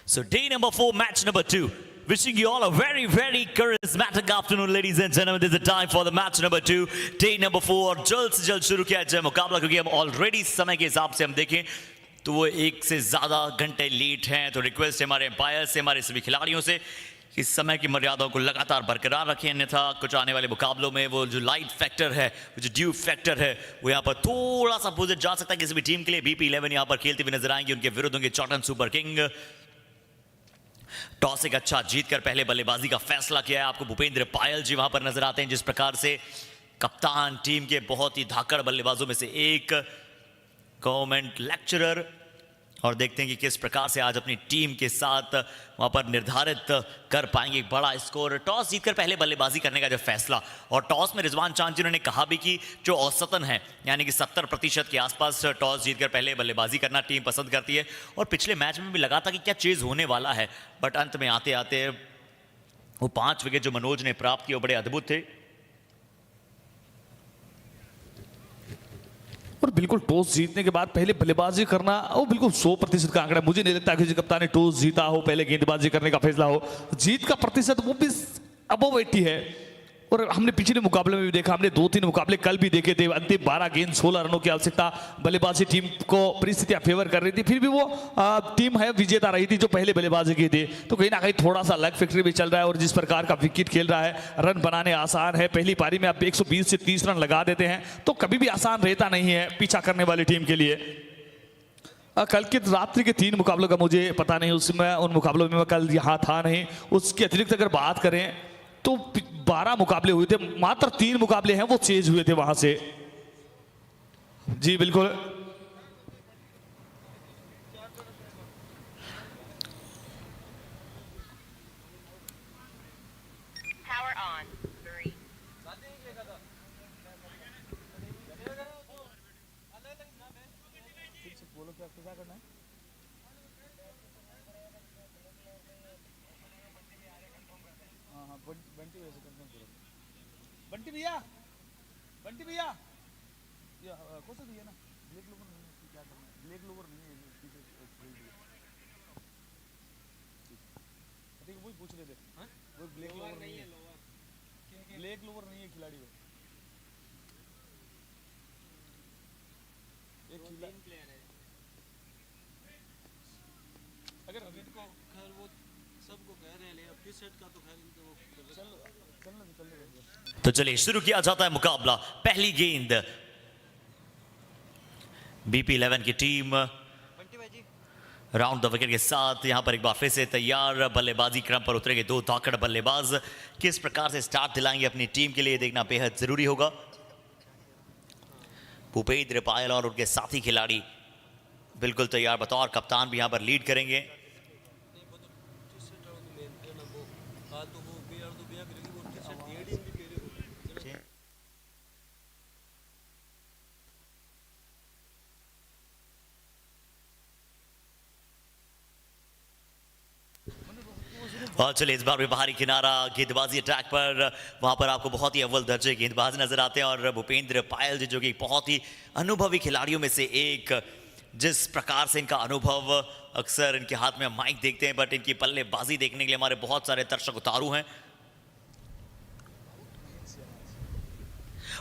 So day number 4, match number 2. Wishing you all a very, very charismatic afternoon, ladies and gentlemen. This is the time for the match number 2, day number 4. और जल्द से जल्द शुरू किया जाए मुकाबला, क्योंकि हम ऑलरेडी समय के हिसाब से हम देखें तो वो एक से ज़्यादा घंटे लेट हैं। तो रिक्वेस्ट है हमारे एम्पायर से, हमारे सभी खिलाड़ियों से कि समय की मर्यादाओं को लगातार बरकरार रखें, अन्यथा कुछ आने वाले मुकाबलों में वो जो लाइट फैक्टर है, वो जो ड्यू फैक्टर है, वो यहाँ पर थोड़ा सा अपोजिट जा सकता है किसी भी टीम के लिए। BP11 यहाँ पर खेलते हुए नजर आएंगे, उनके विरुद्ध होंगे चॉटन सुपर किंग। टॉस एक अच्छा जीतकर पहले बल्लेबाजी का फैसला किया है। आपको भूपेंद्र पायल जी वहां पर नजर आते हैं, जिस प्रकार से कप्तान टीम के बहुत ही धाकड़ बल्लेबाजों में से एक, गवर्नमेंट लेक्चरर, और देखते हैं कि किस प्रकार से आज अपनी टीम के साथ वहां पर निर्धारित कर पाएंगे एक बड़ा स्कोर। टॉस जीतकर पहले बल्लेबाजी करने का जो फैसला, और टॉस में रिजवान चांद जी ने कहा भी कि जो औसतन है यानी कि 70% के आसपास टॉस जीतकर पहले बल्लेबाजी करना टीम पसंद करती है। और पिछले मैच में भी लगा था कि क्या चेज होने वाला है, बट अंत में आते आते वो 5 विकेट जो मनोज ने प्राप्त किए वो बड़े अद्भुत थे। और बिल्कुल टॉस जीतने के बाद पहले बल्लेबाजी करना वो बिल्कुल 100% का आंकड़ा। मुझे नहीं लगता कि कप्तान ने टॉस जीता हो, पहले गेंदबाजी करने का फैसला हो। जीत का प्रतिशत वो भी अबव 80 है। और हमने पिछले मुकाबले में भी देखा, हमने 2-3 मुकाबले कल भी देखे थे, अंतिम 12 गेंद 16 रनों की आवश्यकता, बल्लेबाजी टीम को परिस्थितियां फेवर कर रही थी, फिर भी वो टीम है विजेता रही थी जो पहले बल्लेबाजी की थी। तो कहीं ना कहीं थोड़ा सा लक फैक्ट्री भी चल रहा है। और जिस प्रकार का विकेट खेल रहा है, रन बनाने आसान है। पहली पारी में आप 120 से 30 रन लगा देते हैं तो कभी भी आसान रहता नहीं है पीछा करने वाली टीम के लिए। कल के रात्रि के 3 मुकाबलों का मुझे पता नहीं, उसमें उन मुकाबलों में मैं कल यहाँ था नहीं। उसके अतिरिक्त अगर बात करें तो 12 मुकाबले हुए थे, मात्र 3 मुकाबले हैं वो चेंज हुए थे वहां से। जी बिल्कुल। बंटी भैया, बंटी भैया, ये कौन सा भैया ना, ब्लैक लोवर नहीं है, क्या करना है, ब्लैक लोवर नहीं है, ठीक है वही पूछ रहे थे। वो ब्लैक लोवर नहीं है, ब्लैक लोवर नहीं है खिलाड़ी। वो एक प्लेयर है। अगर अभी को खैर वो सबको कह रहे हैं, अपनी सेट का तो खैर तो चलिए शुरू किया जाता है मुकाबला। पहली गेंद BP11 की टीम राउंड द विकेट के साथ यहां पर एक बार फिर से तैयार, बल्लेबाजी क्रम पर उतरेंगे 2 धाकड़ बल्लेबाज। किस प्रकार से स्टार्ट दिलाएंगे अपनी टीम के लिए देखना बेहद जरूरी होगा। भूपेंद्र पायल और उनके साथी खिलाड़ी बिल्कुल तैयार, बतौर कप्तान भी यहां पर लीड करेंगे। और चलिए इस बार भी बाहरी किनारा गेंदबाजी अटैक पर, वहां पर आपको बहुत ही अव्वल दर्जे गेंदबाज नजर आते हैं। और भूपेंद्र पायल जी जो कि बहुत ही अनुभवी खिलाड़ियों में से एक, जिस प्रकार से इनका अनुभव, अक्सर इनके हाथ में माइक देखते हैं बट इनकी बल्लेबाजी देखने के लिए हमारे बहुत सारे दर्शक उतारू हैं।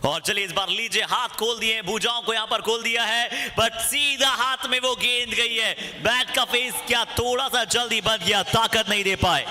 और चलिए इस बार लीजिए, हाथ खोल दिए, भुजाओं को यहां पर खोल दिया है, बट सीधा हाथ में वो गेंद गई है। बैट का फेस क्या थोड़ा सा जल्दी बंद गया, ताकत नहीं दे पाए।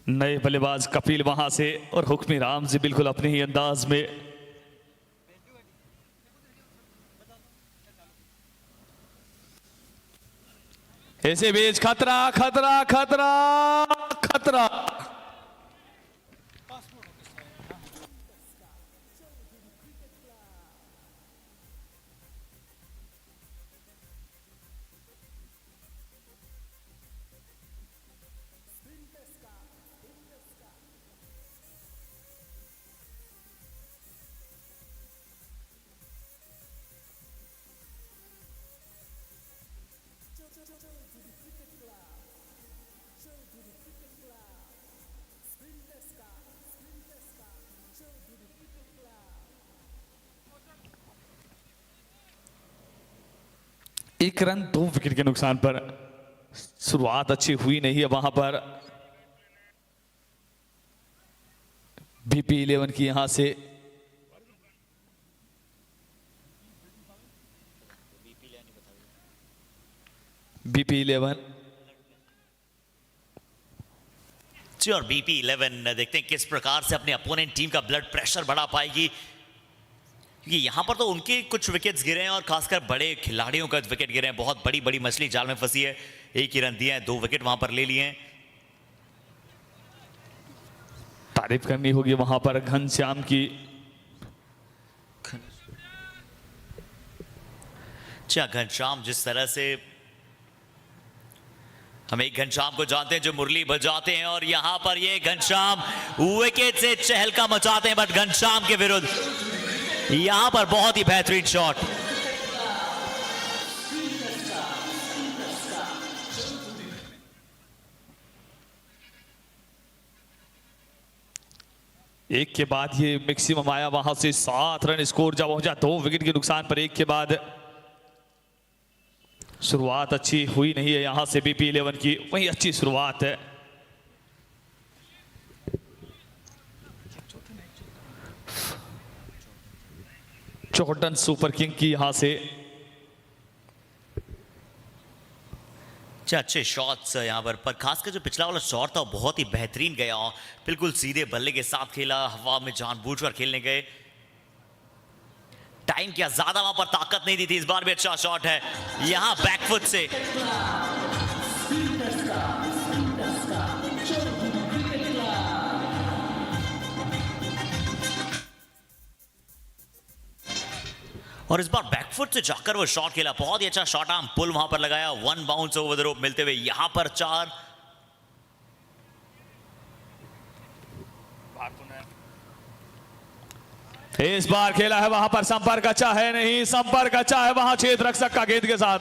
नए बल्लेबाज कपिल वहां से और हुक्मी राम जी बिल्कुल अपने ही अंदाज में। ऐसे बीच खतरा खतरा खतरा खतरा। एक रन 2 विकेट के नुकसान पर। शुरुआत अच्छी हुई नहीं है वहां पर। बीपी 11 की यहां से बीपी 11 जी, और बीपी 11 देखते हैं किस प्रकार से अपने अपोनेंट टीम का ब्लड प्रेशर बढ़ा पाएगी, क्योंकि यहां पर तो उनके कुछ विकेट्स गिरे हैं और खासकर बड़े खिलाड़ियों का विकेट गिरे हैं। बहुत बड़ी बड़ी मछली जाल में फंसी है। एक ही रन दिया है, 2 विकेट वहां पर ले लिए हैं। तारीफ करनी होगी वहां पर घनश्याम की। अच्छा, घनश्याम जिस तरह से हम एक घनश्याम को जानते हैं जो मुरली बजाते हैं, और यहां पर ये घनश्याम विकेट से चहलका मचाते हैं, बट घनश्याम के विरुद्ध यहां पर बहुत ही बेहतरीन शॉट। एक के बाद ये मैक्सिमम आया वहां से। 7 रन स्कोर जब पहुंचा 2 विकेट के नुकसान पर। एक के बाद शुरुआत अच्छी हुई नहीं है यहां से बीपी 11 की। वही अच्छी शुरुआत है। जॉर्डन सुपर किंग की यहां से। अच्छे शॉट्स यहां पर खासकर जो पिछला वाला शॉट था बहुत ही बेहतरीन गया, बिल्कुल सीधे बल्ले के साथ खेला, हवा में जानबूझकर खेलने गए। टाइम क्या ज्यादा वहां पर ताकत नहीं दी थी। इस बार भी अच्छा शॉट है यहां बैकफुट से। और इस बार बैकफुट से जाकर वो शॉट खेला, बहुत ही अच्छा शॉट आर्म पुल वहां पर लगाया। 1 बाउंस ओवर द रोप मिलते हुए यहां पर 4। इस बार खेला है वहां पर संपर्क अच्छा है नहीं। संपर्क अच्छा है वहां छेद रक्षक का गेंद के साथ।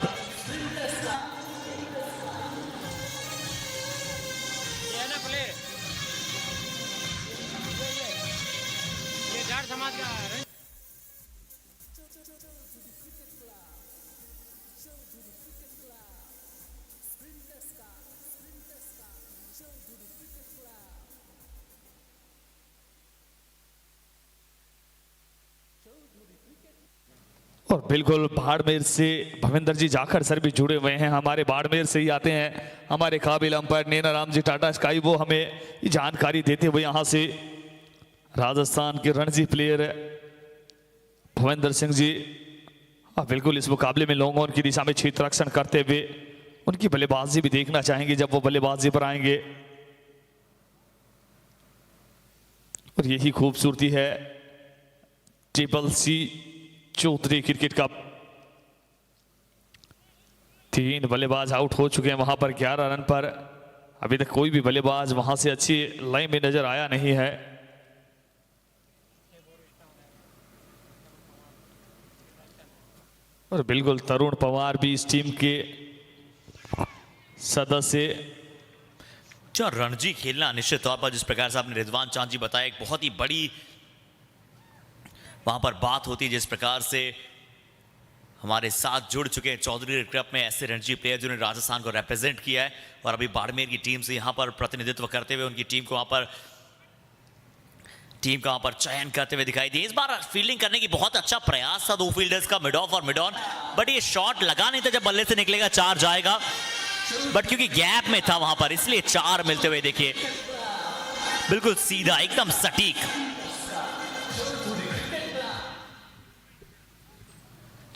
और बिल्कुल बाड़मेर से भविंदर जी जाखड़ सर भी जुड़े हुए हैं। हमारे बाड़मेर से ही आते हैं हमारे काबिल अंपायर नैना राम जी टाटा स्काई। वो हमें जानकारी देते हुए यहाँ से राजस्थान के रणजी प्लेयर भविंदर सिंह जी बिल्कुल इस मुकाबले में लॉन्ग ऑन की दिशा में क्षेत्र रक्षण करते हुए उनकी बल्लेबाजी भी देखना चाहेंगे जब वो बल्लेबाजी पर आएंगे। और यही खूबसूरती है triple C Chaudhary cricket cup. 3 बल्लेबाज आउट हो चुके हैं वहां पर 11 रन पर। अभी तक कोई भी बल्लेबाज वहां से अच्छी लाइन में नजर आया नहीं है। और बिल्कुल तरुण पवार भी इस टीम के सदस्य। रणजी खेलना निश्चित तौर पर जिस प्रकार से आपने रिजवान चांद जी बताया, एक बहुत ही बड़ी वहां पर बात होती है। जिस प्रकार से हमारे साथ जुड़ चुके हैं चौधरी कप में ऐसे रणजी प्लेयर जिन्होंने राजस्थान को रिप्रेजेंट किया है और अभी बाड़मेर की टीम से यहां पर प्रतिनिधित्व करते हुए उनकी टीम को वहां पर चयन करते हुए दिखाई दी। इस बार फील्डिंग करने की बहुत अच्छा प्रयास था 2 फील्डर्स का, मिड ऑफ और मिड ऑन, बट ये शॉट लगा नहीं था। जब बल्ले से निकलेगा 4 जाएगा, बट क्योंकि गैप में था वहां पर इसलिए 4 मिलते हुए देखिए बिल्कुल सीधा, एकदम सटीक।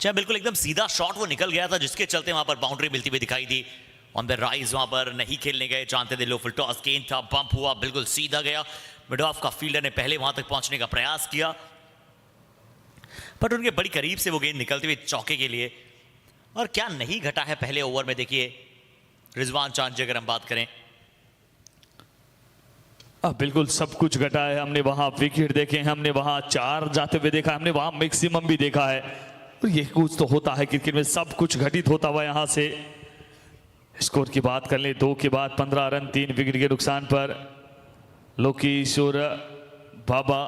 चाहे बिल्कुल एकदम सीधा शॉट वो निकल गया था, जिसके चलते वहां पर बाउंड्री मिलती हुई दिखाई दी। ऑन द राइज वहां पर नहीं खेलने गए, जानते थे लो फुल टॉस गेंद था, बंप हुआ, बिल्कुल सीधा गया। मिड ऑफ का फील्डर ने पहले वहां तक पहुंचने का प्रयास किया, बट उनके बड़ी करीब से वो गेंद निकलती हुई चौके के लिए। और क्या नहीं घटा है पहले ओवर में, देखिए रिजवान चांद जी अगर हम बात करें। बिल्कुल सब कुछ घटा है। हमने वहां विकेट देखे हैं, हमने वहां 4 जाते हुए देखा, हमने वहां मैक्सिमम भी देखा है। और ये कुछ तो होता है क्रिकेट में, सब कुछ घटित होता हुआ यहां से। स्कोर की बात कर ले, 2 के बाद 15 रन 3 विकेट के नुकसान पर लोकेश और बाबा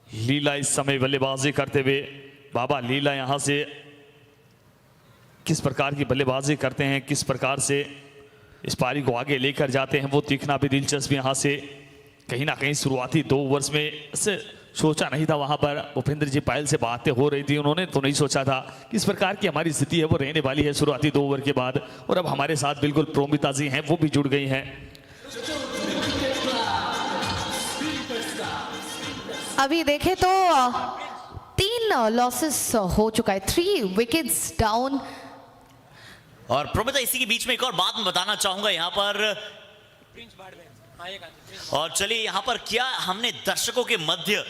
लीला इस समय बल्लेबाजी करते हुए। बाबा लीला यहां से किस प्रकार की बल्लेबाजी करते हैं, किस प्रकार से इस पारी को आगे लेकर जाते हैं, वो देखना भी दिलचस्प। यहाँ से कहीं ना कहीं शुरुआती 2 ओवर्स में से सोचा नहीं था, वहां पर भूपेंद्र जी पायल से बातें हो रही थी, उन्होंने तो नहीं सोचा था किस प्रकार की हमारी स्थिति है वो रहने वाली है शुरुआती 2 ओवर के बाद। और अब हमारे साथ बिल्कुल प्रोमिता जी हैं, वो भी जुड़ गई हैं। अभी देखें तो 3 लॉसेस हो चुका है, 3 विकेट्स डाउन। और प्रोमिता इसी के बीच में एक और बात मैं बताना चाहूंगा यहाँ पर। और चलिए यहाँ पर क्या हमने दर्शकों के मध्य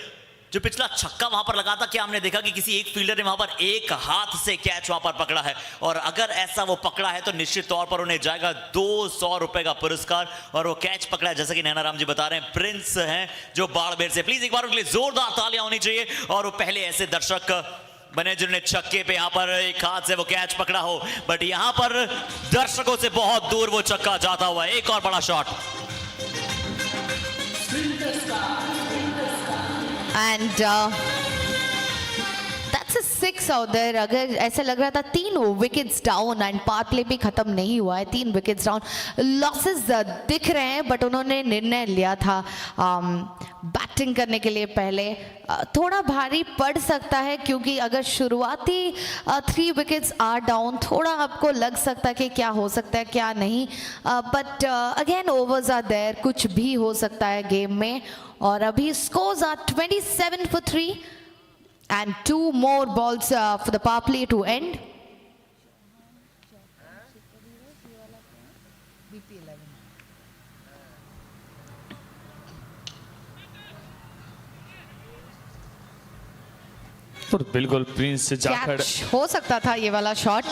जो पिछला छक्का वहां पर लगा था, क्या हमने देखा कि किसी एक फील्डर ने वहां पर एक हाथ से कैच वहां पर पकड़ा है? और अगर ऐसा वो पकड़ा है तो निश्चित तौर पर उन्हें जाएगा 200 रुपए का पुरस्कार। और वो कैच पकड़ा है, जैसा कि नैना राम जी बता रहे हैं, प्रिंस हैं जो बाड़मेर से। प्लीज एक बार उनके लिए जोरदार तालियां होनी चाहिए। और वो पहले ऐसे दर्शक बने जिन्होंने छक्के पे यहाँ पर एक हाथ से वो कैच पकड़ा हो, बट यहाँ पर दर्शकों से बहुत दूर वो छक्का जाता हुआ। एक और बड़ा shot, and that's a 6 out there. अगर ऐसा लग रहा था 3 wickets down and power play भी खत्म नहीं हुआ है, 3 विकेट्स डाउन। लॉसेस दिख रहे हैं, बट उन्होंने निर्णय लिया था बैटिंग करने के लिए पहले। थोड़ा भारी पड़ सकता है, क्योंकि अगर शुरुआती 3 विकेट्स आर डाउन, थोड़ा आपको लग सकता है कि क्या हो सकता है क्या नहीं, but again overs are there, कुछ भी हो सकता है गेम में। और अभी scores are 27 for 3 and 2 more balls for the power play to end. और बिल्कुल प्रिंस जाखड़ कैच हो सकता था ये वाला शॉट।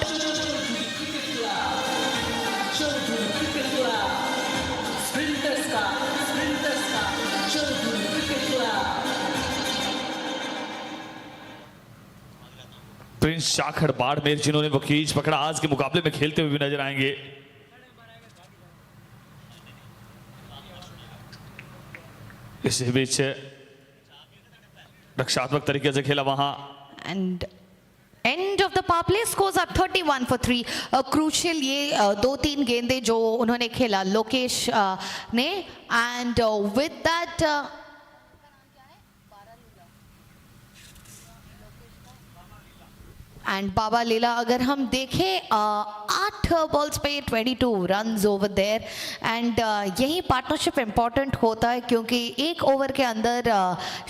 प्रिंस जाखड़ बाड़मेर जिन्होंने वो कैच पकड़ा, आज के मुकाबले में खेलते हुए भी नजर आएंगे। इस बीच रक्षात्मक तरीके से खेला वहां। And end of the power play, scores are 31 for 3। Crucial ये 2-3 गेंदें जो उन्होंने खेला लोकेश ने, and with that and Baba Leela अगर हम देखें 8 बॉल्स पे 22 रन्स ओवर देयर। एंड यही पार्टनरशिप इम्पॉर्टेंट होता है, क्योंकि एक ओवर के अंदर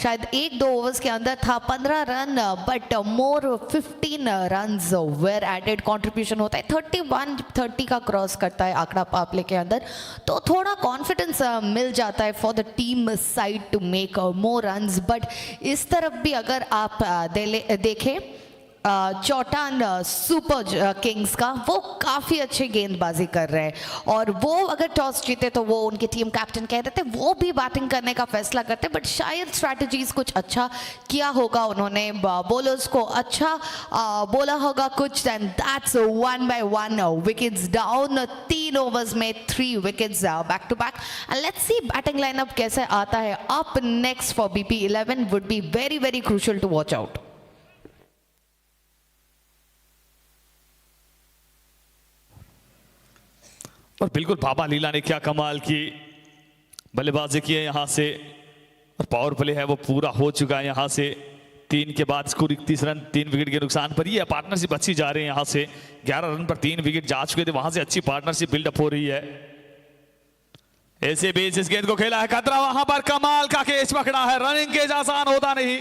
शायद 1-2 ओवर्स के अंदर था 15 run, but more 15 runs were added contribution होता है। 31-30 का क्रॉस करता है आंकड़ा पावर प्ले के अंदर, तो थोड़ा कॉन्फिडेंस मिल जाता है for the team side to make more runs. But इस तरफ भी अगर आप देखें चौटान सुपर किंग्स का, वो काफ़ी अच्छे गेंदबाजी कर रहे हैं। और वो अगर टॉस जीते तो वो उनके टीम कैप्टन कह रहे थे वो भी बैटिंग करने का फैसला करते, बट शायद स्ट्रैटेजीज कुछ अच्छा किया होगा उन्होंने, बॉलर्स को अच्छा बोला होगा कुछ। And that's 1 by 1 wickets down, 3 overs में 3 wickets back to back. And let's see batting lineup कैसे आता है up next for BP11 would be very very crucial to watch out. और बिल्कुल बाबा लीला ने क्या कमाल की बल्लेबाजी की है यहाँ से। और पावर प्ले है वो पूरा हो चुका है यहाँ से। 3 के बाद स्कोर 31 रन 3 विकेट के नुकसान पर। ये पार्टनरशिप अच्छी जा रही है यहाँ से। 11 रन पर 3 विकेट जा चुके थे, वहां से अच्छी पार्टनरशिप बिल्डअप हो रही है। ऐसे बीच इस गेंद को खेला है खतरा, वहां पर कमाल का केच पकड़ा है। रनिंग केच आसान होता नहीं।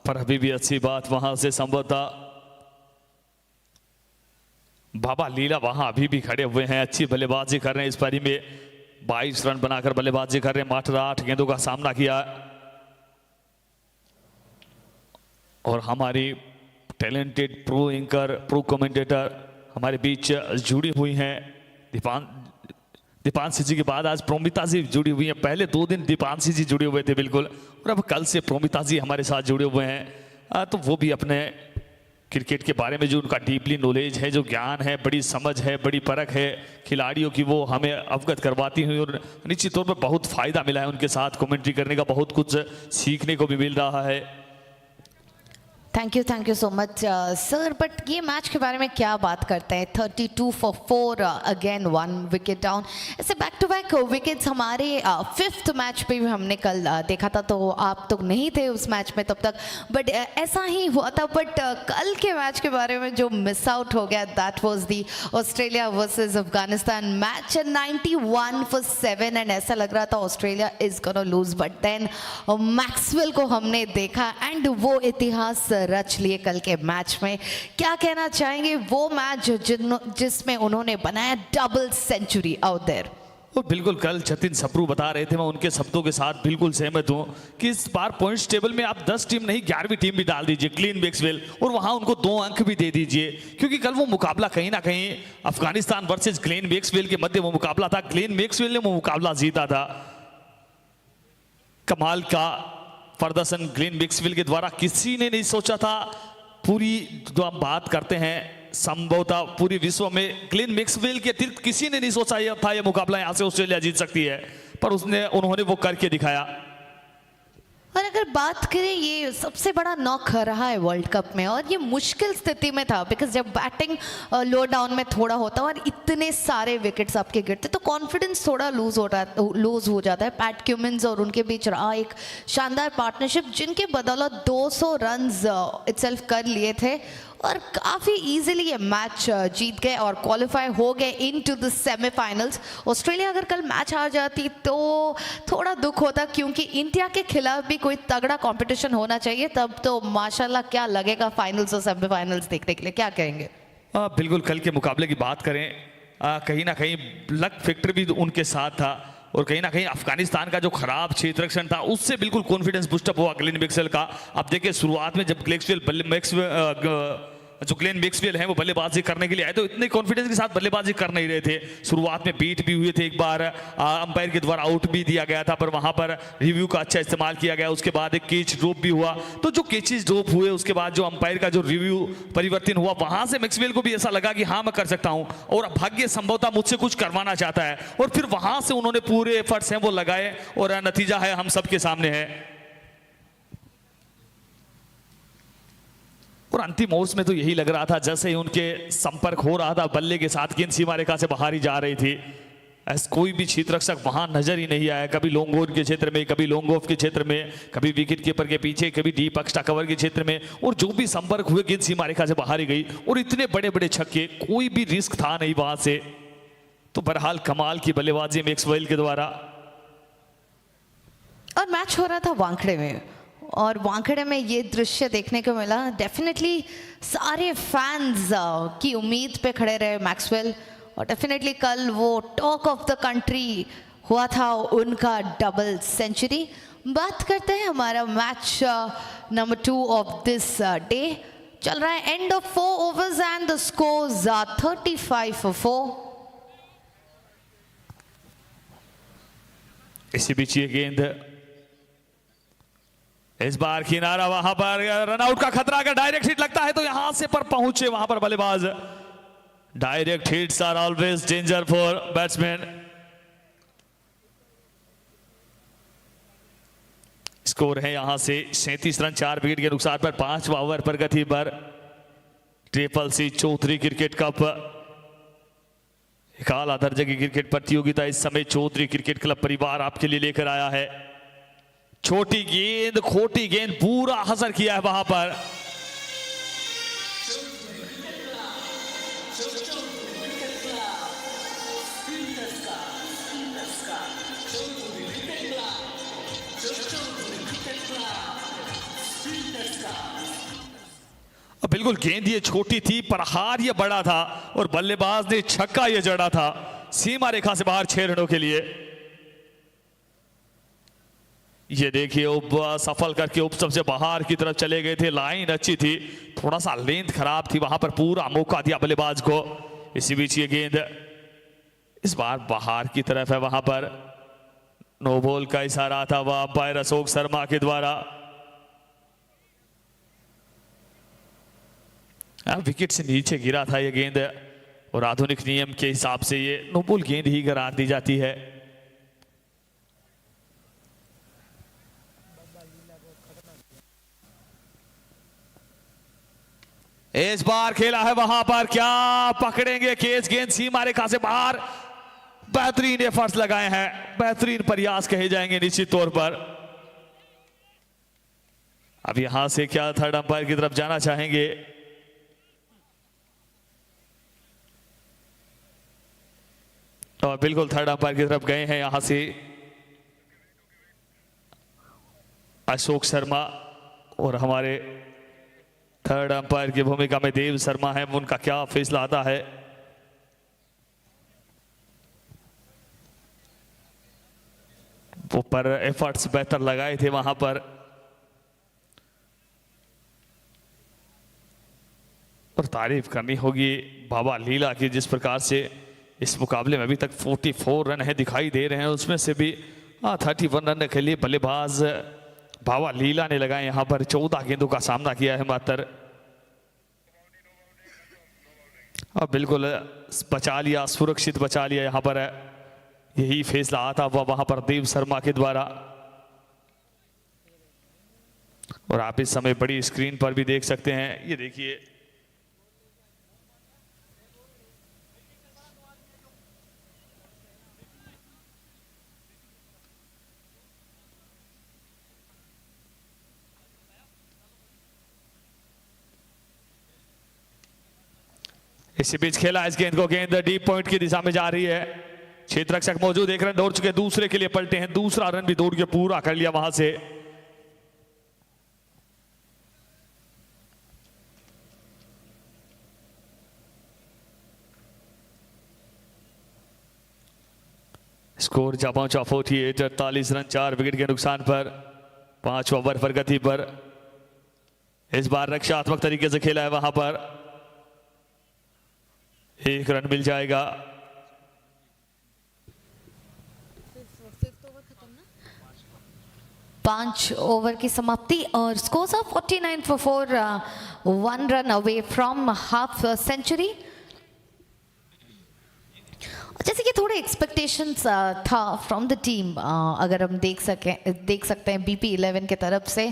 पर अभी भी अच्छी बात वहां से संभवतः बाबा लीला वहां अभी भी खड़े हुए हैं, अच्छी बल्लेबाजी कर रहे हैं। इस पारी में 22 रन बनाकर बल्लेबाजी कर रहे हैं, मात्र 8 गेंदों का सामना किया। और हमारी talented pro anchor, pro commentator हमारे बीच जुड़ी हुई हैं। दीपांशी जी के बाद आज प्रोमिता जी जुड़ी हुई हैं। पहले 2 दिन दीपांशी जी जुड़े हुए थे बिल्कुल, और अब कल से प्रोमिता जी हमारे साथ जुड़े हुए हैं। तो वो भी अपने क्रिकेट के बारे में जो उनका डीपली नॉलेज है, जो ज्ञान है, बड़ी समझ है, बड़ी परख है खिलाड़ियों की, वो हमें अवगत करवाती हुई। और निश्चित तौर पर बहुत फायदा मिला है उनके साथ कमेंट्री करने का, बहुत कुछ सीखने को भी मिल रहा है। Thank you so much sir. But ये मैच के बारे में क्या बात करते हैं? 32 for 4 अगेन 1 विकेट डाउन। ऐसे बैक टू बैक विकेट्स हमारे 5th मैच पे भी हमने कल देखा था, तो आप तो नहीं थे उस मैच में तब तक, बट ऐसा ही हुआ था। बट कल के मैच के बारे में जो मिस आउट हो गया, that was the Australia versus Afghanistan match 91 for 7, and ऐसा लग रहा था Australia is gonna lose, but then Maxwell को हमने देखा एंड वो इतिहास रच लिए कल के मैच में। क्या कहना चाहेंगे वो मैच जिसमें उन्होंने बनाया डबल सेंचुरी आउट देयर? और बिल्कुल कल जतिन सप्रू बता रहे थे, मैं उनके शब्दों के साथ बिल्कुल सहमत हूं कि इस बार पॉइंट्स टेबल में आप 10 टीम नहीं 11वीं टीम भी डाल दीजिए, ग्लेन मैक्सवेल, और वहां उनको 2 अंक भी दे दीजिए, क्योंकि कल वो मुकाबला कहीं ना कहीं अफगानिस्तान वर्सेस ग्लेन मैक्सवेल के मध्य वो मुकाबला था। ग्लेन मैक्सवेल ने वो मुकाबला जीता था। कमाल का प्रदर्शन ग्लेन मैक्सवेल के द्वारा किसी ने नहीं सोचा था। पूरी जो हम बात करते हैं संभवतः पूरी विश्व में ग्लेन मैक्सवेल के अतिरिक्त किसी ने नहीं सोचा था ये मुकाबला यहां से ऑस्ट्रेलिया जीत सकती है, पर उन्होंने वो करके दिखाया। और अगर बात करें, ये सबसे बड़ा नॉक रहा है वर्ल्ड कप में, और ये मुश्किल स्थिति में था, बिकॉज जब बैटिंग लो डाउन में थोड़ा होता है और इतने सारे विकेट्स आपके गिरते तो कॉन्फिडेंस थोड़ा लूज हो जाता है। पैट क्यूमिंस और उनके बीच रहा एक शानदार पार्टनरशिप, जिनके बदौलत 200 रन्स इटसेल्फ कर लिए थे और काफ़ी इजीली ये मैच जीत गए और क्वालिफाई हो गए इनटू द सेमीफाइनल्स। ऑस्ट्रेलिया अगर कल मैच हार जाती तो थोड़ा दुख होता, क्योंकि इंडिया के खिलाफ भी कोई तगड़ा कंपटीशन होना चाहिए, तब तो माशाल्लाह क्या लगेगा फाइनल्स और सेमीफाइनल्स देखने के लिए। क्या कहेंगे? बिल्कुल कल के मुकाबले की बात करें, कहीं ना कहीं लक फैक्टर भी उनके साथ था, और कहीं ना कहीं अफगानिस्तान का जो खराब क्षेत्ररक्षण था उससे बिल्कुल कॉन्फिडेंस बूस्टअप हुआ ग्लेन मैक्सवेल का। अब देखिए शुरुआत में जब ग्लेन मैक्सवेल हैं वो बल्लेबाजी करने के लिए आए तो इतने कॉन्फिडेंस के साथ बल्लेबाजी कर नहीं रहे थे। शुरुआत में बीट भी हुए थे, एक बार अंपायर के द्वारा आउट भी दिया गया था, पर वहां पर रिव्यू का अच्छा इस्तेमाल किया गया। उसके बाद एक कैच ड्रॉप भी हुआ, तो जो कैचेस ड्रॉप हुए उसके बाद जो अंपायर का जो रिव्यू परिवर्तन हुआ, वहां से मैक्सवेल को भी ऐसा लगा कि हाँ मैं कर सकता हूं और भाग्य संभवतः मुझसे कुछ करवाना चाहता है, और फिर वहां से उन्होंने पूरे एफर्ट्स हैं वो लगाए और नतीजा है हम सबके सामने है। और अंतिम ओवर्स में तो यही लग रहा था, जैसे ही उनके संपर्क हो रहा था बल्ले के साथ, गेंद सीमा रेखा से बाहर ही जा रही थी, ऐसा कोई भी क्षेत्ररक्षक वहां नजर ही नहीं आया। कभी लॉन्ग ऑन के क्षेत्र में, कभी लॉन्ग ऑफ के क्षेत्र में, कभी विकेट कीपर के पीछे, कभी डीप एक्स्ट्रा कवर के क्षेत्र में, और जो भी संपर्क हुए गेंद सीमा रेखा से बाहर ही गई, और इतने बड़े बड़े छक्के, कोई भी रिस्क था नहीं वहां से। तो बहरहाल कमाल की बल्लेबाजी मैक्सवेल के द्वारा। और मैच हो रहा था वानखेड़े में, और वानखेड़े में ये दृश्य देखने को मिला। डेफिनेटली सारे फैंस की उम्मीद पे खड़े रहे मैक्सवेल, और डेफिनेटली कल वो टॉक ऑफ द कंट्री हुआ था उनका डबल सेंचुरी। बात करते हैं हमारा match number 2 of this day. चल रहा है end of 4 overs and the scores are 35 for 4। इसी बीच ये गेंद इस बार किनारा वहां पर रनआउट का खतरा, अगर डायरेक्ट हिट लगता है तो यहां से पर पहुंचे वहां पर बल्लेबाज। Direct hits are always danger for batsman. Score है यहां से 37 रन 4 विकेट के नुकसान पर। 5वां ओवर प्रगति पर triple C Chaudhary cricket cup एक आला दर्जे की क्रिकेट प्रतियोगिता इस समय चौधरी क्रिकेट क्लब परिवार आपके लिए लेकर आया है। छोटी गेंद खोटी गेंद पूरा असर किया है वहां पर। बिल्कुल गेंद ये छोटी थी पर हार ये बड़ा था और बल्लेबाज ने छक्का ये जड़ा था सीमा रेखा से बाहर 6 रनों के लिए। ये देखिए उप सफल करके उप सबसे बाहर की तरफ चले गए थे। लाइन अच्छी थी, थोड़ा सा लेंथ खराब थी, वहां पर पूरा मौका दिया बल्लेबाज को। इसी बीच ये गेंद इस बार बाहर की तरफ है, वहां पर नो बॉल का इशारा था वह अंपायर अशोक शर्मा के द्वारा। विकेट से नीचे गिरा था ये गेंद और आधुनिक नियम के हिसाब से ये नो बॉल गेंद ही करार दी जाती है। इस बार खेला है वहां पर, क्या पकड़ेंगे केज गेंद सीमा रेखा से बाहर। बेहतरीन एफर्ट्स लगाए हैं, बेहतरीन प्रयास कहे जाएंगे निश्चित तौर पर। अब यहां से क्या थर्ड अंपायर की तरफ जाना चाहेंगे? और बिल्कुल थर्ड अंपायर की तरफ गए हैं यहां से अशोक शर्मा और हमारे थर्ड अंपायर की भूमिका में देव शर्मा है। उनका क्या फैसला आता है? वो पर एफर्ट्स बेहतर लगाए थे वहां पर और तारीफ करनी होगी बाबा लीला की, जिस प्रकार से इस मुकाबले में अभी तक 44 रन है दिखाई दे रहे हैं, उसमें से भी 31 रन के लिए बल्लेबाज बाबा लीला ने लगाए। यहां पर 14 गेंदों का सामना किया है मात्र और बिल्कुल बचा लिया, सुरक्षित बचा लिया। यहां पर यही फैसला आता हुआ वहां पर देव शर्मा के द्वारा। और आप इस समय बड़ी स्क्रीन पर भी देख सकते हैं, ये देखिए इसी बीच खेला इस गेंद को, गेंद डीप पॉइंट की दिशा में जा रही है। क्षेत्र रक्षक मौजूद, एक रन दौड़ चुके, दूसरे के लिए पलटे हैं, दूसरा रन भी दौड़ के पूरा कर लिया वहां से। स्कोर जा पहुंचा 48, 48 रन 4 विकेट के नुकसान पर। 5वां ओवर प्रगति पर इस बार रक्षात्मक तरीके से खेला है वहां पर, 1 रन मिल जाएगा। पांच ओवर की समाप्ति और scores of 49 for 4, 1 run away from half century. जैसे कि थोड़े एक्सपेक्टेशंस था फ्रॉम द टीम, अगर हम देख सकते हैं BP11 के तरफ से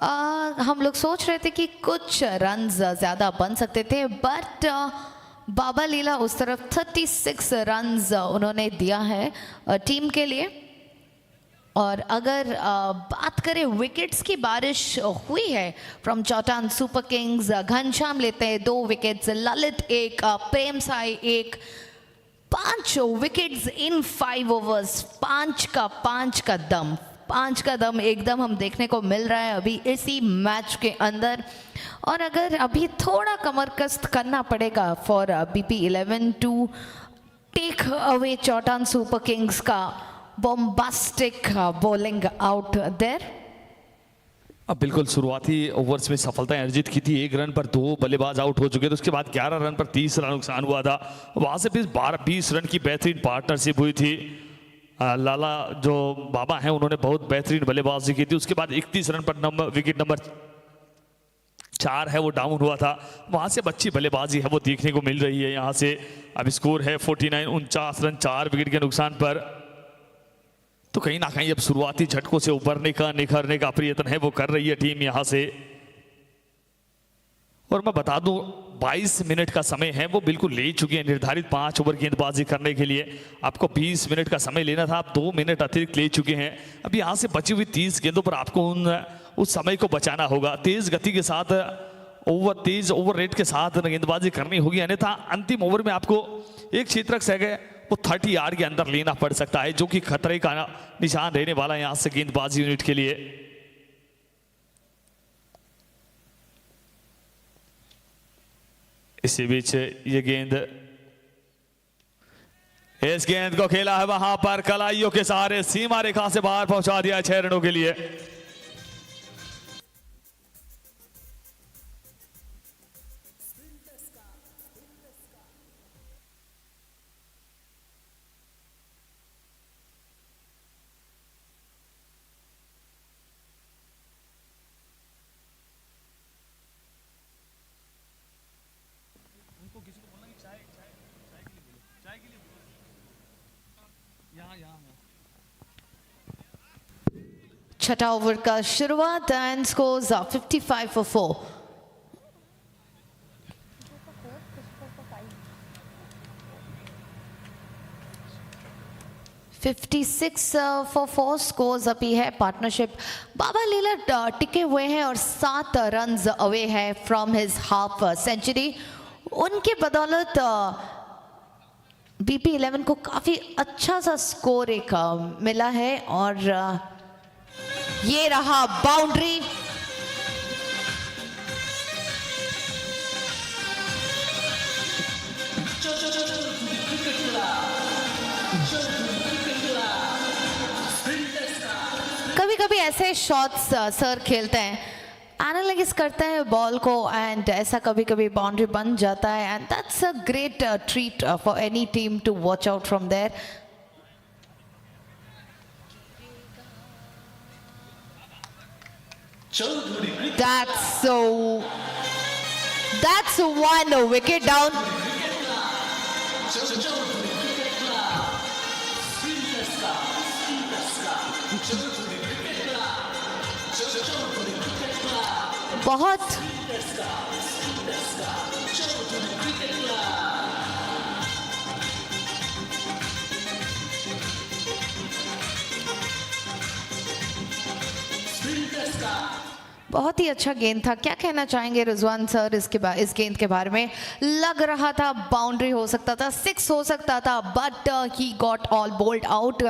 हम लोग सोच रहे थे कि कुछ रन्स ज़्यादा बन सकते थे, बट बाबा लीला उस तरफ 36 रन्स उन्होंने दिया है टीम के लिए। और अगर बात करें विकेट्स की, बारिश हुई है फ्रॉम चौटान सुपर किंग्स। घनश्याम लेते हैं 2 wickets, Lalit 1, Prem Sai 1, 5 wickets in 5 overs. 5 का दम एकदम हम देखने को मिल रहा है अभी इसी मैच के अंदर। और अगर अभी थोड़ा कमर कस्त करना पड़ेगा for BP11 to take away Chautan super kings का बॉम्बास्टिक बॉलिंग आउट देयर। अब बिल्कुल शुरुआती ओवर्स में सफलता अर्जित की थी, 1 रन पर 2 बल्लेबाज आउट हो चुके थे। उसके बाद 11 रन पर 30 रन नुकसान हुआ था। वहां से फिर 20 रन की बेहतरीन पार्टनरशिप हुई थी लाला जो बाबा हैं उन्होंने बहुत बेहतरीन बल्लेबाजी की थी। उसके बाद 31 रन पर विकेट नंबर 4 है वो डाउन हुआ था, वहां से अच्छी बल्लेबाजी है वो देखने को मिल रही है। यहाँ से अब स्कोर है 49, 49 रन 4 विकेट के नुकसान पर। तो कहीं ना कहीं अब शुरुआती झटकों से उभरने का निखरने का प्रयत्न है वो कर रही है टीम यहाँ से। और मैं बता दूं 22 मिनट का समय है वो बिल्कुल ले चुके हैं निर्धारित 5 ओवर गेंदबाजी करने के लिए। आपको 20 मिनट का समय लेना था, आप 2 मिनट अतिरिक्त ले चुके हैं। अब यहाँ से बची हुई 30 गेंदों पर आपको उस समय को बचाना होगा। तेज गति के साथ तेज ओवर रेट के साथ गेंदबाजी करनी होगी, अन्यथा अंतिम ओवर में आपको एक क्षेत्रक से वो 30 यार्ड के अंदर लेना पड़ सकता है, जो कि खतरे का निशान रहने वाला है यहाँ से गेंदबाजी यूनिट के लिए। इसी बीच ये गेंद, इस गेंद को खेला है वहां पर कलाइयों के सहारे सीमा रेखा से बाहर पहुंचा दिया 6 रनों के लिए। छठा ओवर का शुरुआत and scores 55 for 4। for 4 scores अभी है। पार्टनरशिप बाबा लीला टिके हुए हैं और 7 रन्स अवे है फ्रॉम हिज हाफ सेंचुरी। उनके बदौलत BP11 को काफी अच्छा सा स्कोर एक मिला है और ये रहा बाउंड्री। कभी कभी ऐसे शॉट्स सर खेलते हैं, एनालाइज करते हैं बॉल को एंड ऐसा कभी कभी बाउंड्री बन जाता है and that's a great treat for any team to watch out from there. That's one wicket down. बहुत बहुत ही अच्छा गेंद था। क्या कहना चाहेंगे रिजवान सर इस गेंद के बारे में? लग रहा था बाउंड्री हो सकता था, 6 हो सकता था, but he got all bowled out.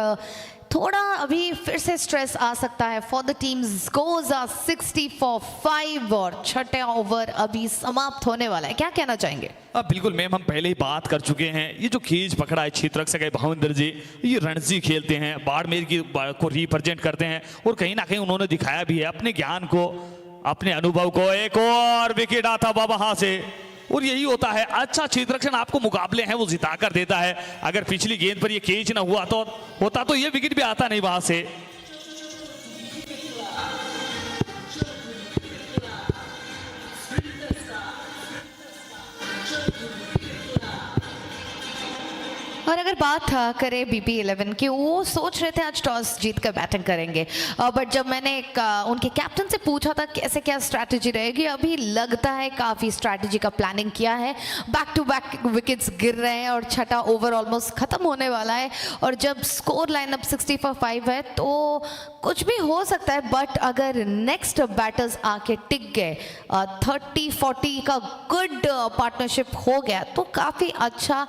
थोड़ा अभी फिर से स्ट्रेस आ सकता है for the team. Scores are 60 for 5 और छठा ओवर अभी समाप्त होने वाला है। क्या कहना चाहेंगे? बिल्कुल मैम, हम पहले ही बात कर चुके हैं। ये जो केज पकड़ा है क्षेत्रक से गए भाविंदर जी, ये रणजी खेलते हैं, बाड़मेर की को रिप्रेजेंट करते हैं और कहीं ना कहीं उन्होंने दिखाया भी है अपने ज्ञान को, अपने अनुभव को। एक और विकेट आता वहां से और यही होता है, अच्छा क्षेत्ररक्षण आपको मुकाबले हैं वो जिता कर देता है। अगर पिछली गेंद पर ये कैच ना हुआ तो होता तो ये विकेट भी आता नहीं वहां से। और अगर बात करें BP11 की, वो सोच रहे थे आज टॉस जीत कर बैटिंग करेंगे, बट जब मैंने उनके कैप्टन से पूछा था कैसे क्या स्ट्रैटेजी रहेगी, अभी लगता है काफ़ी स्ट्रैटेजी का प्लानिंग किया है। बैक टू बैक विकेट्स गिर रहे हैं और छठा ओवर ऑलमोस्ट ख़त्म होने वाला है और जब स्कोर लाइनअप 60 for 5 है तो कुछ भी हो सकता है। बट अगर नेक्स्ट बैटर्स आके टिक गए, 30-40 का गुड पार्टनरशिप हो गया तो काफ़ी अच्छा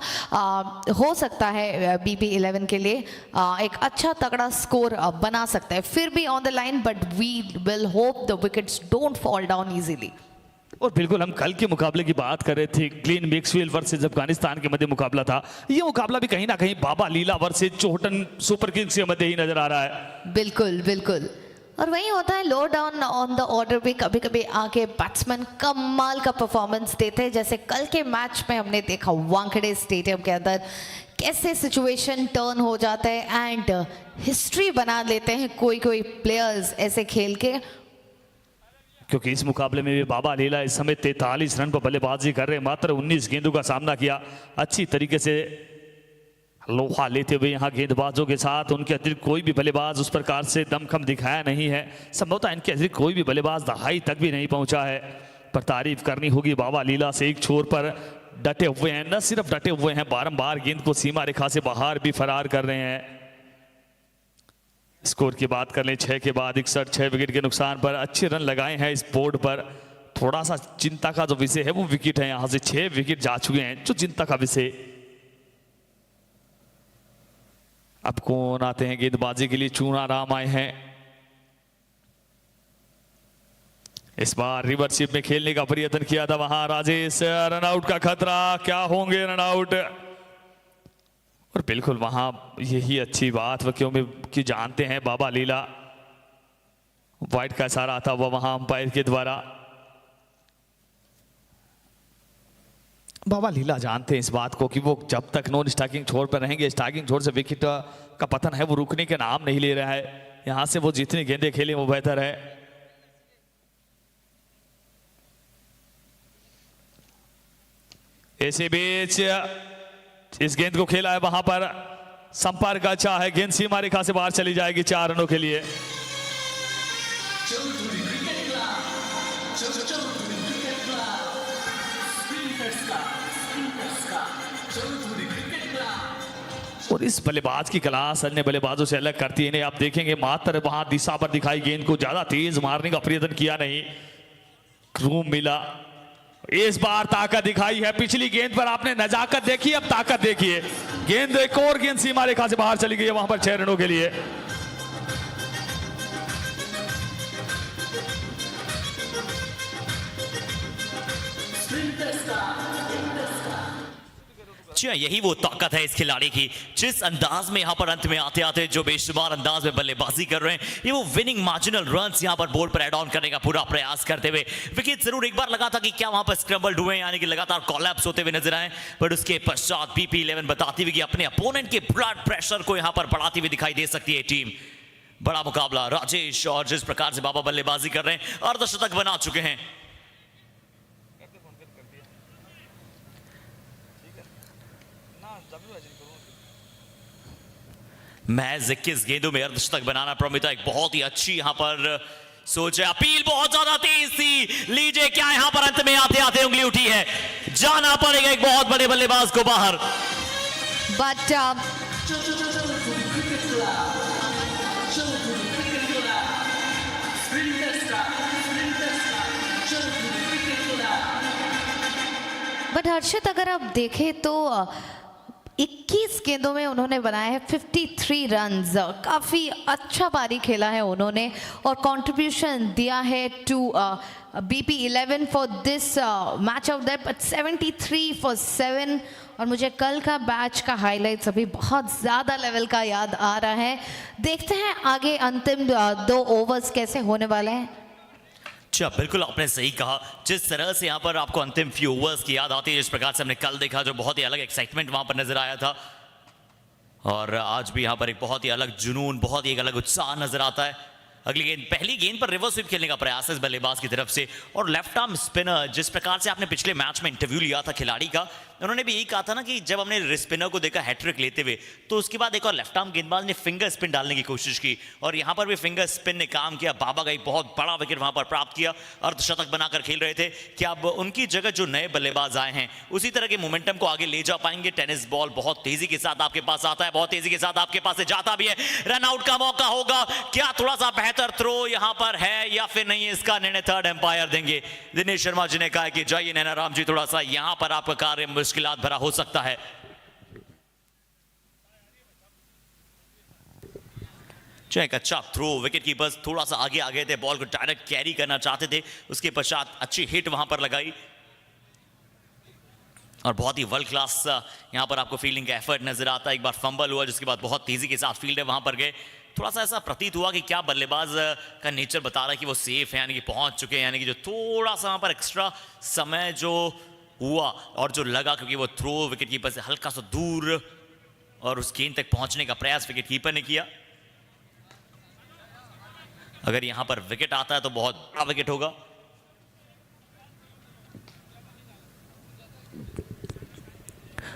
हो सकता है BP11 के लिए, एक अच्छा तगड़ा स्कोर बना सकता है। फिर भी on the line, but we will hope the wickets don't fall down easily. और बिल्कुल हम कल के मुकाबले की बात कर रहे थे, ग्लेन मैक्सवेल वर्सेस अफगानिस्तान के मध्य मुकाबला था। ये मुकाबला भी कहीं ना कहीं बाबा लीला वर्सेस चोहटन सुपर किंग्स के मध्य ही नजर आ रहा है। बिल्कुल बिल्कुल, और वही होता है लो डाउन ऑन द ऑर्डर भी कभी कभी आके बैट्समैन कमाल का परफॉर्मेंस देते हैं, जैसे कल के मैच में हमने देखा वानखेड़े स्टेडियम के अंदर कैसे सिचुएशन टर्न हो जाता है एंड हिस्ट्री बना लेते हैं कोई कोई प्लेयर्स ऐसे खेल के। क्योंकि इस मुकाबले में भी बाबा लीला इस समय 43 रन पर बल्लेबाजी कर रहे हैं, मात्र 19 गेंदों का सामना किया। अच्छी तरीके से लोहा लेते हुए यहाँ गेंदबाजों के साथ उनके अतिरिक्त कोई भी बल्लेबाज उस प्रकार से दमखम दिखाया नहीं है। संभवतः इनके अतिरिक्त कोई भी बल्लेबाज दहाई तक भी नहीं पहुंचा है। पर तारीफ करनी होगी बाबा लीला से, एक छोर पर डटे हुए हैं, न सिर्फ डटे हुए हैं, बारंबार गेंद को सीमा रेखा से बाहर भी फरार कर रहे हैं। स्कोर की बात कर लें, 6 के बाद 61, 6 विकेट के नुकसान पर अच्छे रन लगाए हैं इस बोर्ड पर। थोड़ा सा चिंता का जो विषय है वो विकेट है, यहां से 6 विकेट जा चुके हैं, जो चिंता का विषय। अब कौन आते हैं गेंदबाजी के लिए? चूना राम आए हैं। इस बार रिवर्सशिप में खेलने का प्रयत्न किया था वहां राजेश, रनआउट का खतरा, क्या होंगे रनआउट? और बिल्कुल वहां यही अच्छी बात क्यों में कि जानते हैं बाबा लीला वाइड का इशारा आता हुआ वहां अंपायर के द्वारा। बाबा लीला जानते हैं इस बात को कि वो जब तक नॉन स्ट्राइकिंग छोर पर रहेंगे, स्ट्राइकिंग छोर से विकेट का पतन है वो रुकने के नाम नहीं ले रहा है। यहां से वो जितनी गेंदें खेले वो बेहतर है। ऐसे बीच इस गेंद को खेला है वहां पर, संपर्क अच्छा है, गेंद सीमा रेखा से बाहर चली जाएगी 4 रनों के लिए। और इस बल्लेबाज की क्लास अन्य बल्लेबाजों से अलग करती है इन्हें। आप देखेंगे मात्र वहां दिशा पर दिखाई गेंद को ज्यादा तेज मारने का प्रयत्न किया नहीं, रूम मिला। इस बार ताकत दिखाई है, पिछली गेंद पर आपने नजाकत देखी, अब ताकत देखिए। गेंद एक और गेंद सीमा रेखा से बाहर चली गई है वहां पर 6 रनों के लिए। यही वो ताकत है इस खिलाड़ी की, जिस अंदाज में यहां पर अंत में आते आते जो बेशुमार अंदाज में बल्लेबाजी कर रहे हैं, ये वो विनिंग मार्जिनल रन्स यहां पर बोर्ड पर एड ऑन करने का पूरा प्रयास करते हुए। विकेट जरूर एक बार लगा था कि क्या वहां पर स्क्रम्बल्ड हुए, यानी कि लगातार कोलैप्स होते हुए नजर आए, पर उसके पश्चात BP11 बताती हुई कि अपने अपोनेंट के ब्लड प्रेशर को यहां पर बढ़ाती हुई दिखाई दे सकती है टीम। बड़ा मुकाबला राजेश, और जिस प्रकार से बाबा बल्लेबाजी कर रहे हैं, अर्धशतक बना चुके हैं। महज 21 गेंदों में अर्धशतक बनाना प्रमिता एक बहुत ही अच्छी यहां पर सोच है। अपील बहुत ज्यादा तेज थी, लीजिए क्या यहां पर अंत में आते आते उंगली उठी है, जाना पड़ेगा एक बहुत बड़े बल्लेबाज को बाहर। बट हर्षित अगर आप देखें तो 21 गेंदों में उन्होंने बनाया है 53 रन्स, काफ़ी अच्छा पारी खेला है उन्होंने और कंट्रीब्यूशन दिया है to BP11 for this match of that, but 73 for 7। और मुझे कल का बैच का हाइलाइट्स अभी बहुत ज़्यादा लेवल का याद आ रहा है। देखते हैं आगे अंतिम 2 ओवर्स कैसे होने वाले हैं। अच्छा, बिल्कुल आपने सही कहा, जिस तरह से यहाँ पर आपको अंतिम फ्यू ओवर्स की याद आती है, जिस प्रकार से हमने कल देखा, जो बहुत ही अलग एक्साइटमेंट वहाँ पर नजर आया था, और आज भी यहाँ पर एक बहुत ही अलग जुनून, बहुत ही एक अलग उत्साह नजर आता है। अगली गेंद, पहली गेंद पर रिवर्स स्वीप खेलने का प्रयास है इस बल्लेबाज की तरफ से, और लेफ्ट आर्म स्पिनर, जिस प्रकार से आपने पिछले मैच में इंटरव्यू लिया था खिलाड़ी का, उन्होंने भी यही कहा था ना कि जब हमने स्पिनर को देखा हैट्रिक लेते हुए, तो उसके बाद एक और लेफ्ट आर्म गेंदबाज ने फिंगर स्पिन डालने की कोशिश की, और यहां पर भी फिंगर स्पिन ने काम किया। बाबा का एक बहुत बड़ा विकेट वहां पर प्राप्त किया, अर्धशतक बनाकर खेल रहे थे कि अब उनकी जगह जो नए बल्लेबाज आए हैं उसी तरह के मोमेंटम को आगे ले जा पाएंगे। टेनिस बॉल बहुत तेजी के साथ आपके पास आता है, बहुत तेजी के साथ आपके पास से जाता भी है। रन आउट का मौका होगा, क्या थोड़ा सा बेहतर थ्रो यहां पर है या फिर नहीं, इसका निर्णय थर्ड एम्पायर देंगे। दिनेश शर्मा जी ने कहा कि जाइए नैना राम जी, थोड़ा सा यहां पर आपका कार्य मुश्किलात भरा हो सकता है। एक अच्छा थ्रो, विकेट कीपर्स थोड़ा सा आगे आ गए थे, बॉल को डायरेक्ट कैरी करना चाहते थे, उसके पश्चात अच्छी हिट वहां पर लगाई, और बहुत ही वर्ल्ड क्लास यहां पर आपको फील्डिंग का एफर्ट नजर आता है। एक बार फंबल हुआ, जिसके बाद बहुत तेजी के साथ फील्डर वहां पर गए। थोड़ा सा ऐसा प्रतीत हुआ कि क्या बल्लेबाज का नेचर बता रहा है कि वो सेफ है, यानी कि पहुंच चुके हैं, यानी कि जो थोड़ा सा वहां पर एक्स्ट्रा समय जो हुआ और जो लगा, क्योंकि वो थ्रो विकेट कीपर से हल्का सा दूर और उस गेंद तक पहुंचने का प्रयास विकेट कीपर ने किया। अगर यहां पर विकेट आता है तो बहुत बड़ा विकेट होगा।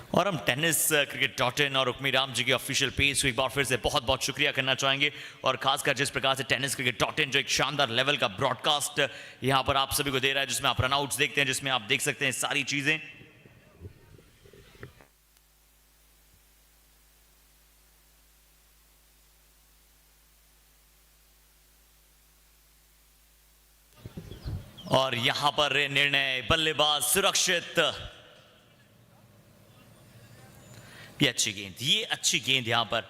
और हम टेनिस cricket.in और रुक्मी राम जी के ऑफिशियल पेज को एक बार फिर से बहुत बहुत शुक्रिया करना चाहेंगे, और खासकर जिस प्रकार से टेनिस cricket.in जो एक शानदार लेवल का ब्रॉडकास्ट यहां पर आप सभी को दे रहा है, जिसमें आप रनआउट्स देखते हैं, जिसमें आप देख सकते हैं सारी चीजें। और यहां पर निर्णय बल्लेबाज सुरक्षित। ये अच्छी गेंद, ये अच्छी गेंद यहां पर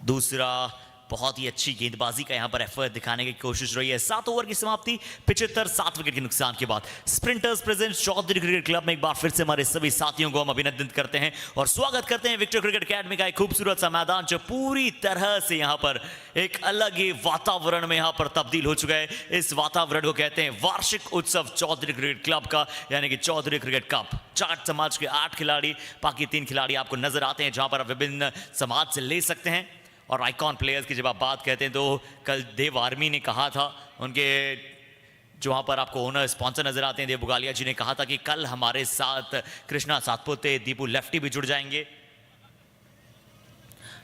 दूसरा बहुत ही अच्छी गेंदबाजी का यहां पर एफर्ट दिखाने की कोशिश रही है। 7 ओवर की समाप्ति 75 7 विकेट के नुकसान के बाद sprinters present Chaudhary cricket club में एक बार फिर से हमारे सभी साथियों को हम अभिनंदन करते हैं और स्वागत करते हैं विक्टर क्रिकेट एकेडमी का एक खूबसूरत सा मैदान जो पूरी तरह से यहां पर एक अलग ही वातावरण में यहां पर तब्दील हो चुका है। इस वातावरण को कहते हैं वार्षिक उत्सव चौधरी क्रिकेट क्लब का, यानी कि चौधरी क्रिकेट कप। जाट समाज के 8 खिलाड़ी, बाकी 3 खिलाड़ी आपको नजर आते हैं जहां पर आप विभिन्न समाज से ले सकते हैं। और आइकॉन प्लेयर्स की जब आप बात कहते हैं तो कल देव आर्मी ने कहा था, उनके जो वहाँ पर आपको ओनर स्पॉन्सर नजर आते हैं देव बुगालिया जी ने कहा था कि कल हमारे साथ कृष्णा सातपुते, दीपू लेफ्टी भी जुड़ जाएंगे।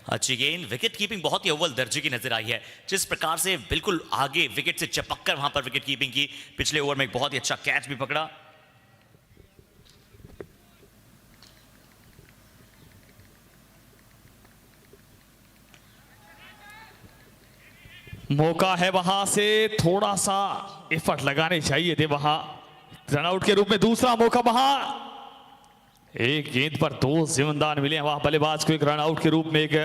अच्छी गेंद, विकेट कीपिंग बहुत ही अव्वल दर्जे की नजर आई है। जिस प्रकार से बिल्कुल आगे विकेट से चपक कर वहां पर विकेट कीपिंग की, पिछले ओवर में एक बहुत ही अच्छा कैच भी पकड़ा। मौका है, वहां से थोड़ा सा एफर्ट लगाने चाहिए थे। वहां रनआउट के रूप में दूसरा मौका, वहां एक गेंद पर 2 जिम्मेदार मिले हैं। वहां बल्लेबाज को एक रनआउट के रूप में, एक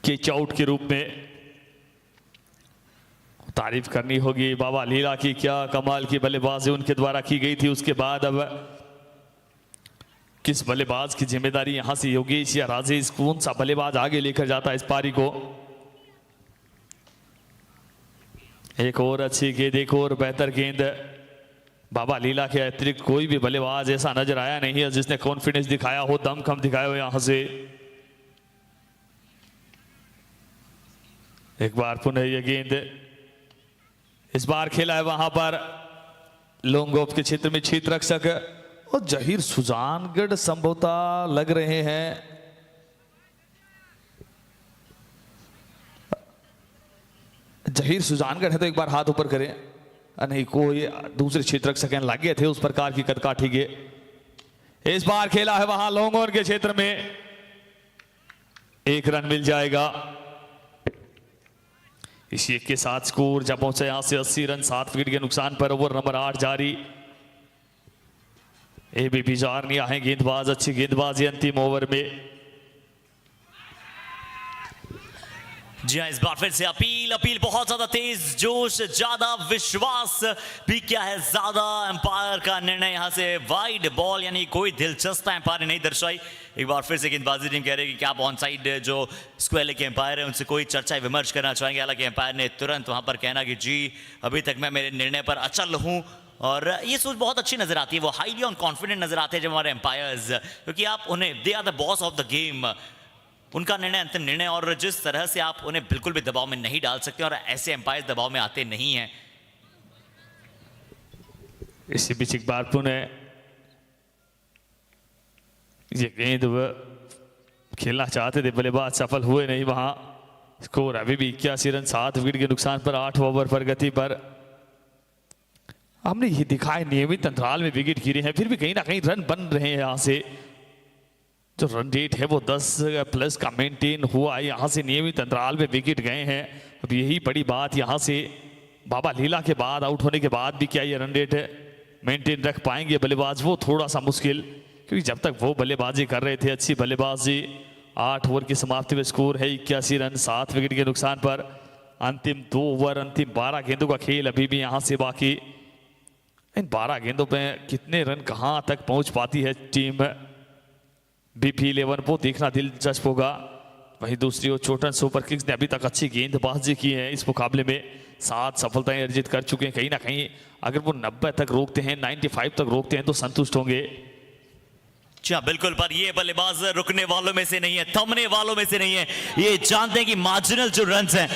कैच आउट के रूप में तारीफ करनी होगी बाबा लीला की। क्या कमाल की बल्लेबाजी उनके द्वारा की गई थी। उसके बाद अब किस बल्लेबाज की जिम्मेदारी यहां से योगेश या राजेश, कौन सा बल्लेबाज आगे लेकर जाता है इस पारी को। एक और अच्छी गेंद, एक और बेहतर गेंद। बाबा लीला के अतिरिक्त कोई भी बल्लेबाज ऐसा नजर आया नहीं है जिसने कॉन्फिडेंस दिखाया हो, दमखम दिखाया हो यहां से। एक बार पुनः यह गेंद, इस बार खेला है वहां पर लॉन्ग ऑफ के क्षेत्र में क्षेत्र रक्षक और जहीर सुजानगढ़ संभवतः लग रहे हैं। जहीर सुजानगढ़ है तो एक बार हाथ ऊपर करें। नहीं, कोई दूसरे क्षेत्र सेकंड लग गए थे उस प्रकार की कदकाठी के। इस बार खेला है वहां लॉन्ग ऑन के क्षेत्र में, 1 रन मिल जाएगा। इसी एक के साथ स्कोर जब पहुंचा यहां से 80 रन 7 विकेट के नुकसान पर। ओवर नंबर 8 जारी। एबीपी जारनिया है गेंदबाज, अच्छी गेंदबाजी अंतिम ओवर में। जी हाँ, इस बार फिर से अपील बहुत ज्यादा तेज जोश, ज्यादा विश्वास भी क्या है, ज्यादा एम्पायर का निर्णय यहां से वाइड बॉल, यानी कोई दिलचस्पता एम्पायर ने नहीं दर्शाई। एक बार फिर से गेंदबाजी टीम कह रही है कि क्या आप ऑन साइड जो स्क्वायर के एम्पायर है उनसे कोई चर्चा विमर्श करना चाहेंगे। हालांकि एम्पायर ने तुरंत वहां पर कहना कि जी अभी तक मैं मेरे निर्णय पर अचल हूं, और ये सोच बहुत अच्छी नजर आती है। वो हाईली ऑन कॉन्फिडेंट नजर आते हैं जब हमारे एम्पायर्स, क्योंकि आप उन्हें, they are the boss of the game, उनका निर्णय अंतिम निर्णय, और जिस तरह से आप उन्हें बिल्कुल भी दबाव में नहीं डाल सकते, और ऐसे एम्पायर दबाव में आते नहीं हैं। इसी बीच एक बार पुनः ये गेंद खेलना चाहते थे बल्लेबाज, सफल हुए नहीं। वहां स्कोर अभी भी 81 रन 7 विकेट के नुकसान पर, 8 ओवर पर गति पर। हमने ये दिखाया नियमित अंतराल में विकेट गिरे हैं, फिर भी कहीं ना कहीं रन बन रहे हैं। यहां से जो रन रेट है वो 10+ का मेंटेन हुआ है। यहाँ से नियमित अंतराल में विकेट गए हैं। अब यही बड़ी बात, यहाँ से बाबा लीला के बाद आउट होने के बाद भी क्या ये रन रेट मेंटेन रख पाएंगे बल्लेबाज, वो थोड़ा सा मुश्किल, क्योंकि जब तक वो बल्लेबाजी कर रहे थे अच्छी बल्लेबाजी। 8 ओवर की समाप्ति में स्कोर है 81 रन 7 विकेट के नुकसान पर। अंतिम 2 ओवर, अंतिम 12 गेंदों का खेल अभी भी यहाँ से बाकी। इन 12 गेंदों पर कितने रन कहाँ तक पहुँच पाती है टीम BP11, वो देखना दिलचस्प होगा। वहीं दूसरी ओर छोटन सुपर किंग्स ने अभी तक अच्छी गेंदबाजी की है। इस मुकाबले में 7 सफलताएं अर्जित कर चुके हैं। कहीं ना कहीं अगर वो 90 तक रोकते हैं, 95 तक रोकते हैं तो संतुष्ट होंगे। जी हाँ बिल्कुल, पर ये बल्लेबाज रुकने वालों में से नहीं है, थमने वालों में से नहीं है। ये जानते हैं कि मार्जिनल जो रन्स हैं,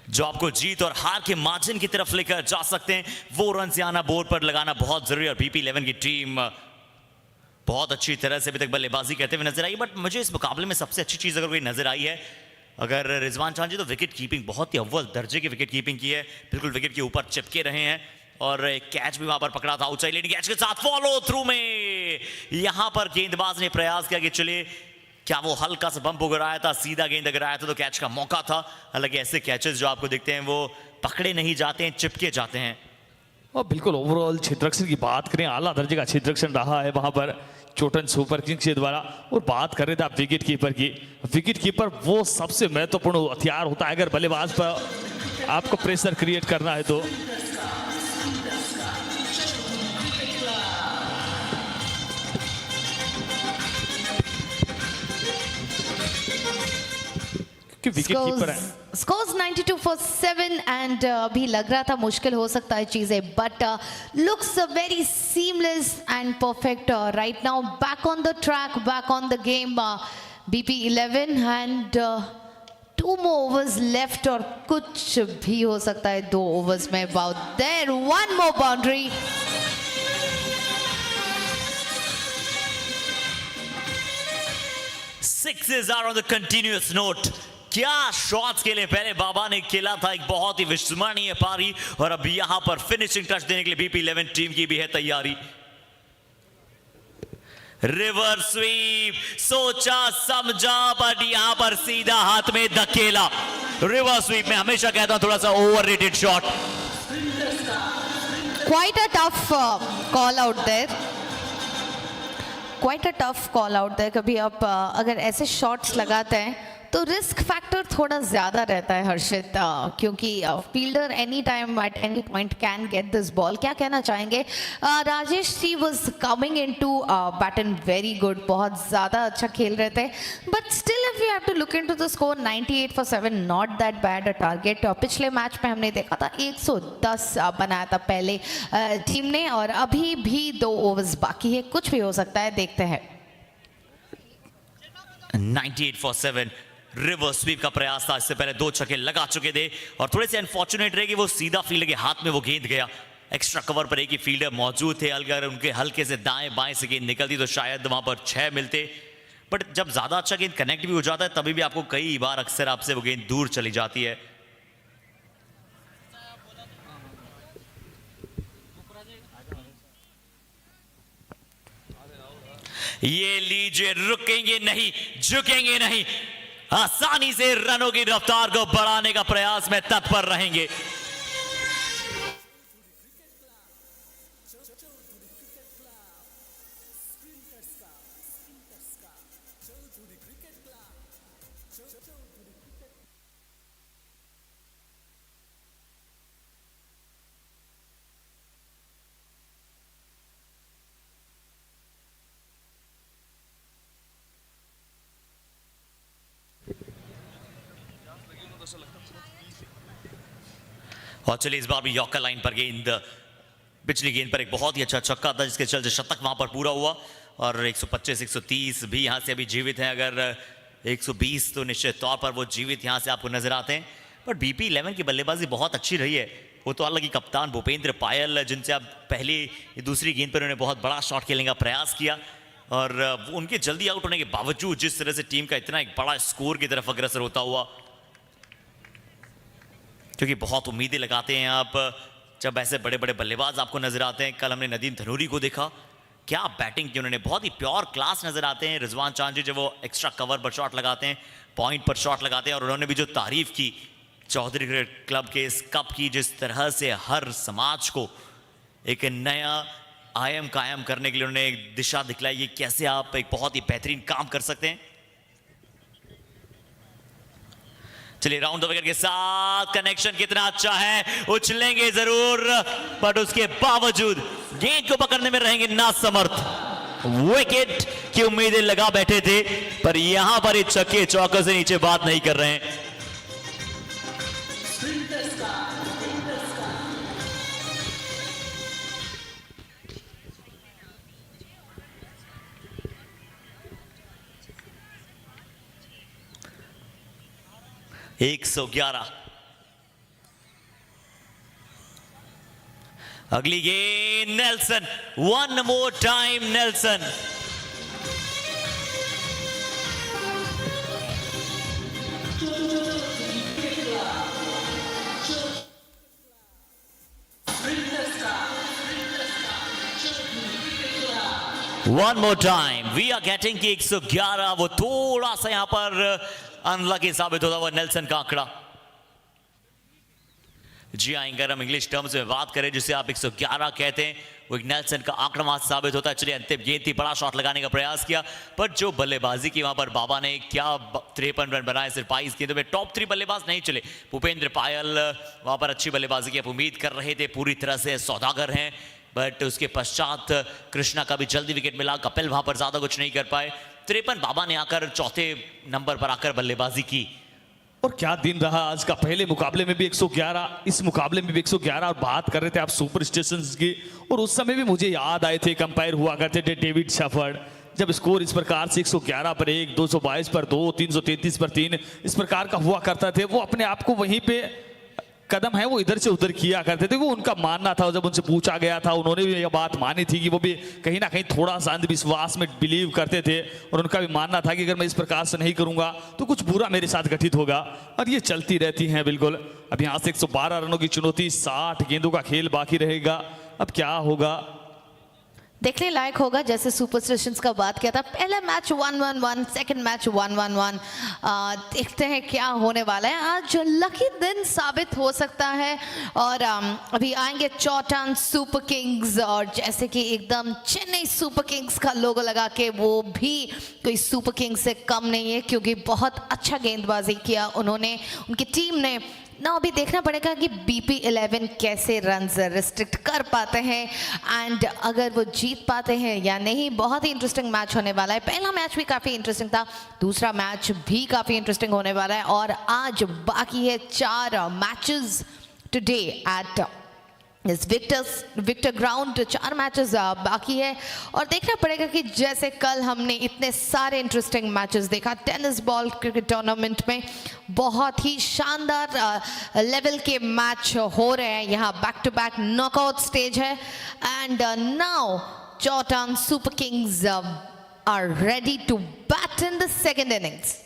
जो आपको जीत और हार के मार्जिन की तरफ लेकर जा सकते हैं, वो रन से आना, बोर्ड पर लगाना बहुत जरूरी है। और बीपी 11 की टीम बहुत अच्छी तरह से अभी तक बल्लेबाजी करते हुए नजर आई। बट मुझे इस मुकाबले में सबसे अच्छी चीज अगर कोई नजर आई है, अगर रिजवान चांद जी, तो विकेट कीपिंग बहुत ही अव्वल दर्जे की विकेट कीपिंग की है। बिल्कुल विकेट के ऊपर चिपके रहे हैं और एक कैच भी वहां पर पकड़ा था आउटसाइड लेकिन कैच के साथ फॉलो थ्रू में यहां पर गेंदबाज ने प्रयास किया कि चलिए, क्या वो हल्का सा बम्प अगर आया था, सीधा गेंद अगर आया था तो कैच का मौका था। हालांकि ऐसे कैचेस जो आपको दिखते हैं वो पकड़े नहीं जाते हैं, चिपके जाते हैं। और बिल्कुल ओवरऑल क्षेत्ररक्षण की बात करें, आला दर्जे का क्षेत्ररक्षण रहा है वहां पर चोटन सुपर किंग्स के द्वारा। और बात कर रहे थे आप विकेट कीपर की, विकेट कीपर वो सबसे महत्वपूर्ण हथियार होता है अगर बल्लेबाज पर आपको प्रेशर क्रिएट करना है तो। कि विकेट कीपर है। स्कोर्स 92 for 7 एंड अभी लग रहा था मुश्किल हो सकता है चीजें, but looks very seamless and perfect right now. Back on the track, back on the game, BP 11 and 2 more overs left और कुछ भी हो सकता है 2 overs में। about there, 1 more boundary। Sixes are on the continuous note। क्या shots के लिए पहले बाबा ने खेला था, एक बहुत ही विस्मरणीय पारी, और अब यहां पर फिनिशिंग टच देने के लिए बीपी 11 टीम की भी है तैयारी। रिवर स्वीप, सोचा समझा, बट यहां पर सीधा हाथ में धकेला। रिवर स्वीप में हमेशा कहता हूं थोड़ा सा overrated shot. Quite a tough call out there। Quite a tough call out there। कभी आप अगर ऐसे शॉट्स लगाते हैं तो रिस्क फैक्टर थोड़ा ज़्यादा रहता है हर्षित, क्योंकि fielder any time at any point can get this ball. क्या कहना चाहेंगे? Rajesh ji was coming into batting very good, बहुत ज़्यादा अच्छा खेल रहे थे, but still if you have to look into the score 98 for 7, not that bad a target. पिछले मैच में हमने देखा था 110 बनाया था पहले टीम ने, और अभी भी 2 ओवर्स बाकी है, कुछ भी हो सकता है, देखते हैं। 98 for 7 रिवर्स स्वीप का प्रयास था, इससे पहले 2 छक्के लगा चुके थे, और थोड़े से अनफॉर्चुनेट रहे कि वो सीधा फील्डर के हाथ में वो गेंद गया। एक्स्ट्रा कवर पर एक ही फील्डर मौजूद थे, अगर उनके हल्के से दाएं बाएं से गेंद निकलती तो शायद वहां पर 6 मिलते। बट जब ज्यादा अच्छा गेंद कनेक्ट भी हो जाता है तभी भी आपको कई बार अक्सर आपसे वो गेंद दूर चली जाती है। ये लीजिए, रुकेंगे नहीं, झुकेंगे नहीं, आसानी से रनों की रफ्तार को बढ़ाने का प्रयास में तत्पर रहेंगे। और चलिए इस बार भी यॉर्कर लाइन पर गेंद, पिछली गेंद पर एक बहुत ही अच्छा छक्का था जिसके चलते शतक वहां पर पूरा हुआ, और 125 130 भी यहां से अभी जीवित हैं। अगर 120 तो निश्चित तौर पर वो जीवित यहां से आपको नजर आते हैं। पर बीपी 11 की बल्लेबाजी बहुत अच्छी रही है। वो तो हालांकि कप्तान भूपेंद्र पायल, जिनसे आप पहली दूसरी गेंद पर उन्होंने बहुत बड़ा शॉट खेलने का प्रयास किया, और उनके जल्दी आउट होने के बावजूद जिस तरह से टीम का इतना एक बड़ा स्कोर की तरफ अग्रसर होता हुआ, क्योंकि बहुत उम्मीदें लगाते हैं आप जब ऐसे बड़े बड़े बल्लेबाज आपको नजर आते हैं। कल हमने नदीम धनूरी को देखा, क्या बैटिंग की उन्होंने, बहुत ही प्योर क्लास नजर आते हैं। रिजवान चांद जी जब वो एक्स्ट्रा कवर पर शॉट लगाते हैं, पॉइंट पर शॉट लगाते हैं, और उन्होंने भी जो तारीफ की चौधरी क्रिकेट क्लब के इस कप की, जिस तरह से हर समाज को एक नया आयाम कायम करने के लिए उन्होंने एक दिशा दिखलाई, ये कैसे आप एक बहुत ही बेहतरीन काम कर सकते हैं। चलिए राउंड द विकेट के साथ कनेक्शन कितना अच्छा है, उछलेंगे जरूर बट उसके बावजूद गेंद को पकड़ने में रहेंगे नासमर्थ। विकेट की उम्मीदें लगा बैठे थे, पर यहां पर छक्के चौके से नीचे बात नहीं कर रहे हैं। 111। अगली गेंद Nelson, one more time Nelson. One more time we are getting की 111। वो थोड़ा सा यहां पर अनलकी साबित होता हुआ नेल्सन का आंकड़ा। जी हाँ, अगर हम इंग्लिश टर्म्स में बात करें जिसे आप 111 कहते हैं, वो एक नेल्सन का आंकड़ा वहां साबित होता है। चलिए, अंतिम गेंद थी, बड़ा शॉट लगाने का प्रयास किया, पर जो बल्लेबाजी की वहां पर बाबा ने क्या 53 रन बनाए सिर्फ 22 गेंदों में। टॉप 3 बल्लेबाज नहीं चले। भूपेंद्र पायल वहां पर अच्छी बल्लेबाजी की आप उम्मीद कर रहे थे, पूरी तरह से सौदागर हैं, बट उसके पश्चात कृष्णा का भी जल्दी विकेट मिला। कपिल वहां पर ज्यादा कुछ नहीं कर पाए। 53 बाबा ने आकर चौथे नंबर पर आकर बल्लेबाजी की। और क्या दिन रहा आज का। पहले मुकाबले में भी 111, इस मुकाबले में भी 111। और बात कर रहे थे आप सुपर स्टेशंस की, और उस समय भी मुझे याद आए थे, कंपेयर हुआ करते थे डेविड शेफर्ड। जब स्कोर इस प्रकार से 111 पर 1, 222 पर 2, 333 पर 3 इस प्रकार का हुआ करता थे, वो अपने आप को वहीं पे कदम है वो इधर से उधर किया करते थे। वो उनका मानना था। जब उनसे पूछा गया था, उन्होंने भी ये बात मानी थी कि वो भी कहीं ना कहीं थोड़ा सा अंधविश्वास में बिलीव करते थे, और उनका भी मानना था कि अगर मैं इस प्रकार से नहीं करूंगा तो कुछ बुरा मेरे साथ घटित होगा। और ये चलती रहती हैं बिल्कुल। अब यहाँ से 112 रनों की चुनौती, 60 गेंदों का खेल बाकी रहेगा। अब क्या होगा, देखने लायक होगा। जैसे सुपरस्टिशंस का बात किया था, पहला मैच 1-1-1, सेकंड मैच 1-1-1। देखते हैं क्या होने वाला है। आज लकी दिन साबित हो सकता है। और अभी आएंगे चौटान सुपर किंग्स, और जैसे कि एकदम चेन्नई सुपर किंग्स का लोगो लगा के, वो भी कोई सुपर किंग्स से कम नहीं है, क्योंकि बहुत अच्छा गेंदबाजी किया उन्होंने, उनकी टीम ने ना। अभी देखना पड़ेगा कि BP11 कैसे रन्स रिस्ट्रिक्ट कर पाते हैं, एंड अगर वो जीत पाते हैं या नहीं। बहुत ही इंटरेस्टिंग मैच होने वाला है। पहला मैच भी काफ़ी इंटरेस्टिंग था, दूसरा मैच भी काफ़ी इंटरेस्टिंग होने वाला है। और आज बाकी है 4 मैचेस टुडे एट इस विक्टर ग्राउंड। 4 मैचेस बाकी है, और देखना पड़ेगा कि जैसे कल हमने इतने सारे इंटरेस्टिंग मैचेस देखा टेनिस बॉल क्रिकेट टूर्नामेंट में, बहुत ही शानदार लेवल के मैच हो रहे हैं यहाँ। Back to back knockout stage है, and now Chautan super kings are ready to bat in the second innings.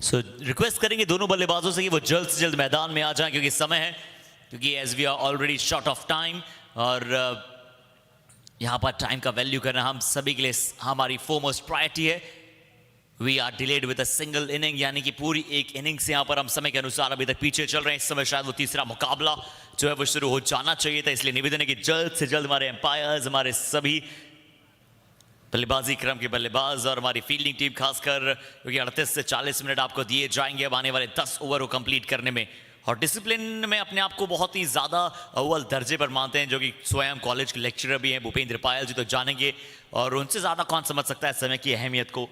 So request करेंगे दोनों बल्लेबाजों से कि वो जल्द से जल्द मैदान में आ जाएं, क्योंकि समय है, क्योंकि as we are already short of time. और यहाँ पर टाइम का वैल्यू करना हम सभी के लिए हमारी फोरमोस्ट प्रायोरिटी है। We are delayed with a single inning, यानी कि पूरी एक इनिंग से यहाँ पर हम समय के अनुसार अभी तक पीछे चल रहे हैं। इस समय शायद वो तीसरा मुकाबला जो है वो शुरू हो जाना चाहिए था। इसलिए निवेदन है कि जल्द से जल्द हमारे एम्पायर्स, हमारे सभी बल्लेबाजी क्रम के बल्लेबाज और हमारी फील्डिंग टीम खासकर, क्योंकि 38 से 40 मिनट आपको दिए जाएंगे अब आने वाले 10 ओवर को कंप्लीट करने में। और डिसिप्लिन में अपने आप को बहुत ही ज़्यादा अव्वल दर्जे पर मानते हैं, जो कि स्वयं कॉलेज के लेक्चरर भी हैं भूपेंद्र पायल जी, तो जानेंगे और उनसे ज़्यादा कौन समझ सकता है समय की अहमियत को।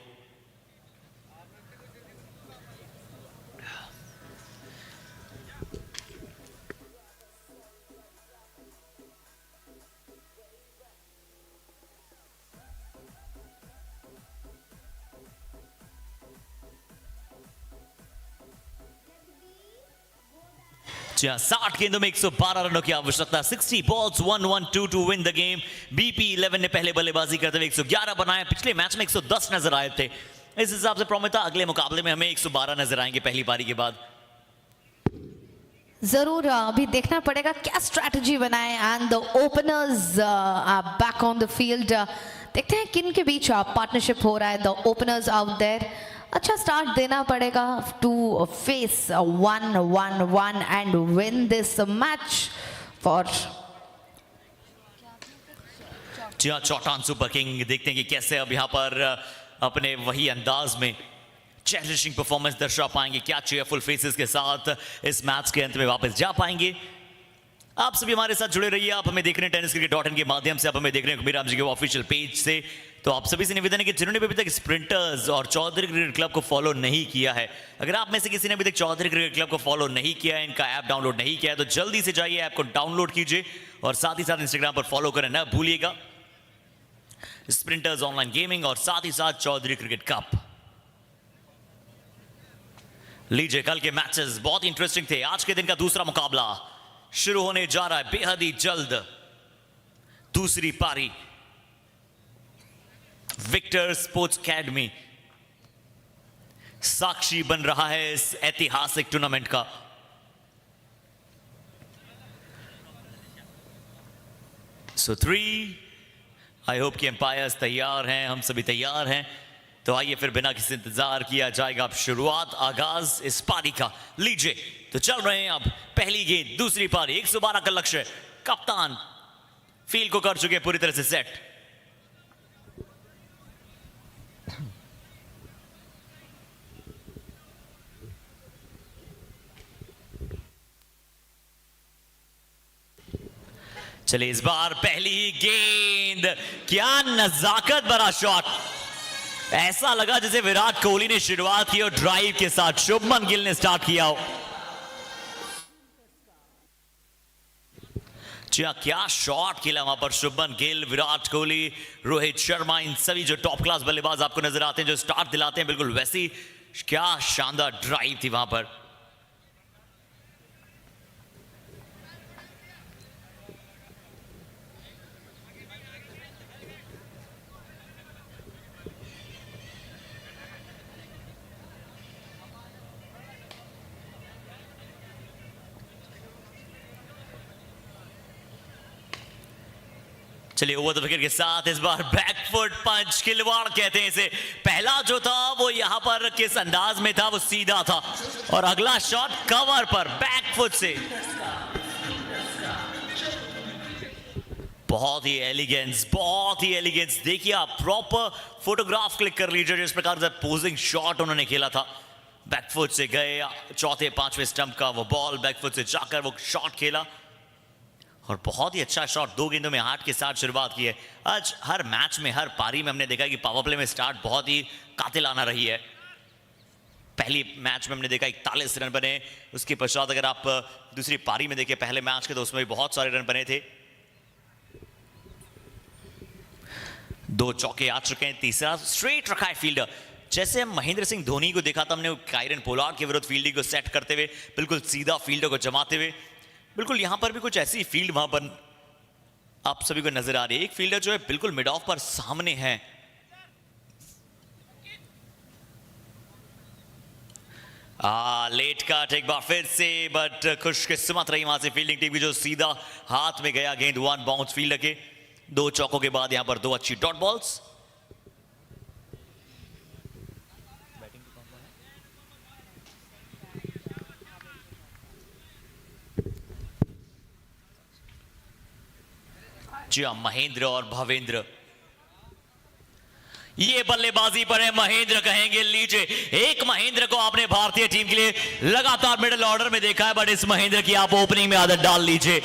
जी हाँ, 60 गेंदों में 112 रनों की आवश्यकता। 60 balls 1-1-2 to win the game. BP11 ने पहले बल्लेबाजी करते हुए 111 बनाए। पिछले मैच में 110 नजर आए थे। इस हिसाब से प्रोमिता अगले मुकाबले में हमें 112 नजर आएंगे पहली पारी के बाद। जरूर अभी देखना पड़ेगा क्या स्ट्रैटेजी बनाए, and the openers are back on the field. देखते हैं किन के बीच पार्टनरशिप हो रहा है। द ओपनर्स आउट देयर, अच्छा स्टार्ट देना पड़ेगा to face 1-1-1 and win this match for. जी हाँ, चौटान सुपर किंग देखते हैं कि कैसे अब यहाँ पर अपने वही अंदाज में चैलेंजिंग परफॉर्मेंस दर्शा पाएंगे, क्या चेयरफुल फेसेस के साथ इस मैच के अंत में वापस जा पाएंगे। आप सभी हमारे साथ जुड़े रहिए। आप हमें देख रहे हैं tenniscricket.in के माध्यम से, आप हमें देख रहे हैं कबीर राम जी के ऑफिशियल पेज से। तो आप सभी से निवेदन है कि जिन्होंने भी अभी तक स्प्रिंटर्स और चौधरी क्रिकेट क्लब को फॉलो नहीं किया है, अगर आप में से किसी ने अभी तक चौधरी क्रिकेट क्लब को फॉलो नहीं किया है, इनका ऐप डाउनलोड नहीं किया है, तो जल्दी से जाइए ऐप को डाउनलोड कीजिए और साथ ही साथ इंस्टाग्राम पर फॉलो करें ना भूलिएगा। स्प्रिंटर्स ऑनलाइन गेमिंग और साथ ही साथ चौधरी क्रिकेट कप। लीजिए, कल के मैचेस बहुत इंटरेस्टिंग थे। आज के दिन का दूसरा मुकाबला शुरू होने जा रहा है बेहद ही जल्द। दूसरी पारी विक्टर स्पोर्ट्स एकेडमी साक्षी बन रहा है इस ऐतिहासिक टूर्नामेंट का। सो 3, आई होप कि एम्पायर्स तैयार हैं, हम सभी तैयार हैं। तो आइए फिर बिना किसी इंतजार किया जाएगा अब शुरुआत, आगाज इस पारी का। लीजिए, तो चल रहे हैं अब पहली गेंद, दूसरी पारी। 112 का लक्ष्य, कप्तान फील्ड को कर चुके हैं पूरी तरह से सेट। चलिए, इस बार पहली ही गेंद, क्या नजाकत भरा शॉट। ऐसा लगा जैसे विराट कोहली ने शुरुआत की और ड्राइव के साथ शुभमन गिल ने स्टार्ट किया हो। क्या शॉट खेला वहां पर शुभमन गिल, विराट कोहली, रोहित शर्मा, इन सभी जो टॉप क्लास बल्लेबाज आपको नजर आते हैं, जो स्टार्ट दिलाते हैं, बिल्कुल वैसी क्या शानदार ड्राइव थी वहां पर। चलिए, ओवर द विकेट के साथ इस बार बैकफुट पंच, खिलवाड़ कहते हैं इसे। पहला जो था वो यहां पर किस अंदाज में था, वो सीधा था, और अगला शॉट कवर पर बैकफुट से। बहुत ही एलिगेंस, बहुत ही एलिगेंस। देखिए, आप प्रॉपर फोटोग्राफ क्लिक कर लीजिए जिस प्रकार से पोजिंग शॉट उन्होंने खेला था। बैकफुट से गए, चौथे पांचवें स्टंप का वो बॉल बैकफुट से जाकर वो शॉट खेला, और बहुत ही अच्छा शॉट। 2 गेंदों में 8 के साथ शुरुआत की है। आज हर मैच में, हर पारी में हमने देखा कि पावर प्ले में स्टार्ट बहुत ही कातिलाना रही है। पहली मैच में हमने देखा 41 रन बने। उसके पश्चात अगर आप दूसरी पारी में देखें पहले मैच के, तो उसमें भी बहुत सारे रन बने थे। 2 चौके आ चुके हैं, तीसरा स्ट्रेट रखा है फील्डर। जैसे हम महेंद्र सिंह धोनी को देखा था हमने कायरन पोलार्ड के विरुद्ध फील्डिंग को सेट करते हुए, बिल्कुल सीधा फील्डर को जमाते हुए, बिल्कुल यहां पर भी कुछ ऐसी फील्ड वहां पर आप सभी को नजर आ रही है। एक फील्डर जो है बिल्कुल मिड ऑफ पर सामने है। लेट कट एक बार फिर से, बट खुशकिस्मत रही वहां से फील्डिंग टीम की जो सीधा हाथ में गया गेंद। 1 बाउंस फील्डर के। 2 चौकों के बाद यहां पर 2 अच्छी डॉट बॉल्स। जी हाँ, महेंद्र और भवेंद्र, ये बल्लेबाजी पर है। महेंद्र कहेंगे। लीजिए, एक महेंद्र को आपने भारतीय टीम के लिए लगातार मिडिल ऑर्डर में देखा है, बट इस महेंद्र की आप ओपनिंग में आदत डाल लीजिए।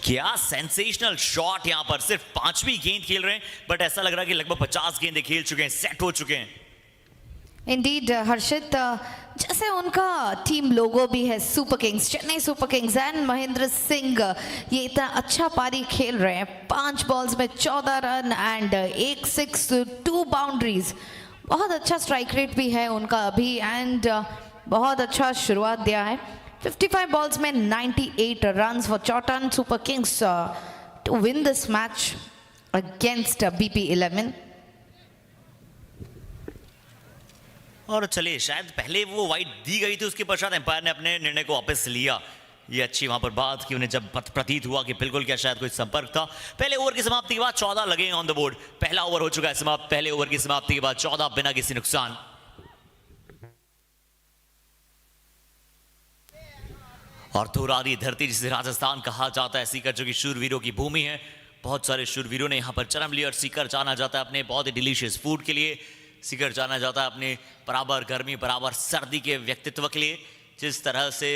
क्या सेंसेशनल शॉट। यहां पर सिर्फ 5वीं गेंद खेल रहे हैं, बट ऐसा लग रहा है कि लगभग 50 गेंदें खेल चुके हैं, सेट हो चुके हैं। इंडीड हर्षित, जैसे उनका टीम लोगो भी है super Kings, Chennai super Kings, and Mahendra Singh ये इतना अच्छा पारी खेल रहे हैं। 5 बॉल्स में 14 रन एंड 1 6 2 बाउंड्रीज। बहुत अच्छा स्ट्राइक रेट भी है उनका अभी, एंड बहुत अच्छा शुरुआत दिया है। 55 बॉल्स में 98 run for Chautan Super Kings to win this match against BP11। और चलिए, शायद पहले वो वाइड दी गई थी, उसके पश्चात एम्पायर ने अपने निर्णय को वापस लिया। ये अच्छी वहां पर बात की उन्हें, जब प्रतीत हुआ कि बिल्कुल क्या शायद कोई संपर्क था। पहले ओवर की समाप्ति के बाद 14 लगे ऑन द बोर्ड। पहला ओवर हो चुका है समाप्त। पहले ओवर की समाप्ति के बाद 14 बिना किसी नुकसान। और धुरारी धरती जिसे राजस्थान कहा जाता है, सीकर जो कि शूरवीरों की भूमि है। बहुत सारे शूरवीरों ने यहाँ पर जन्म लिया और सीकर जाना जाता है अपने बहुत ही डिलीशियस फूड के लिए। सीकर जाना जाता है अपने बराबर गर्मी बराबर सर्दी के व्यक्तित्व के लिए। जिस तरह से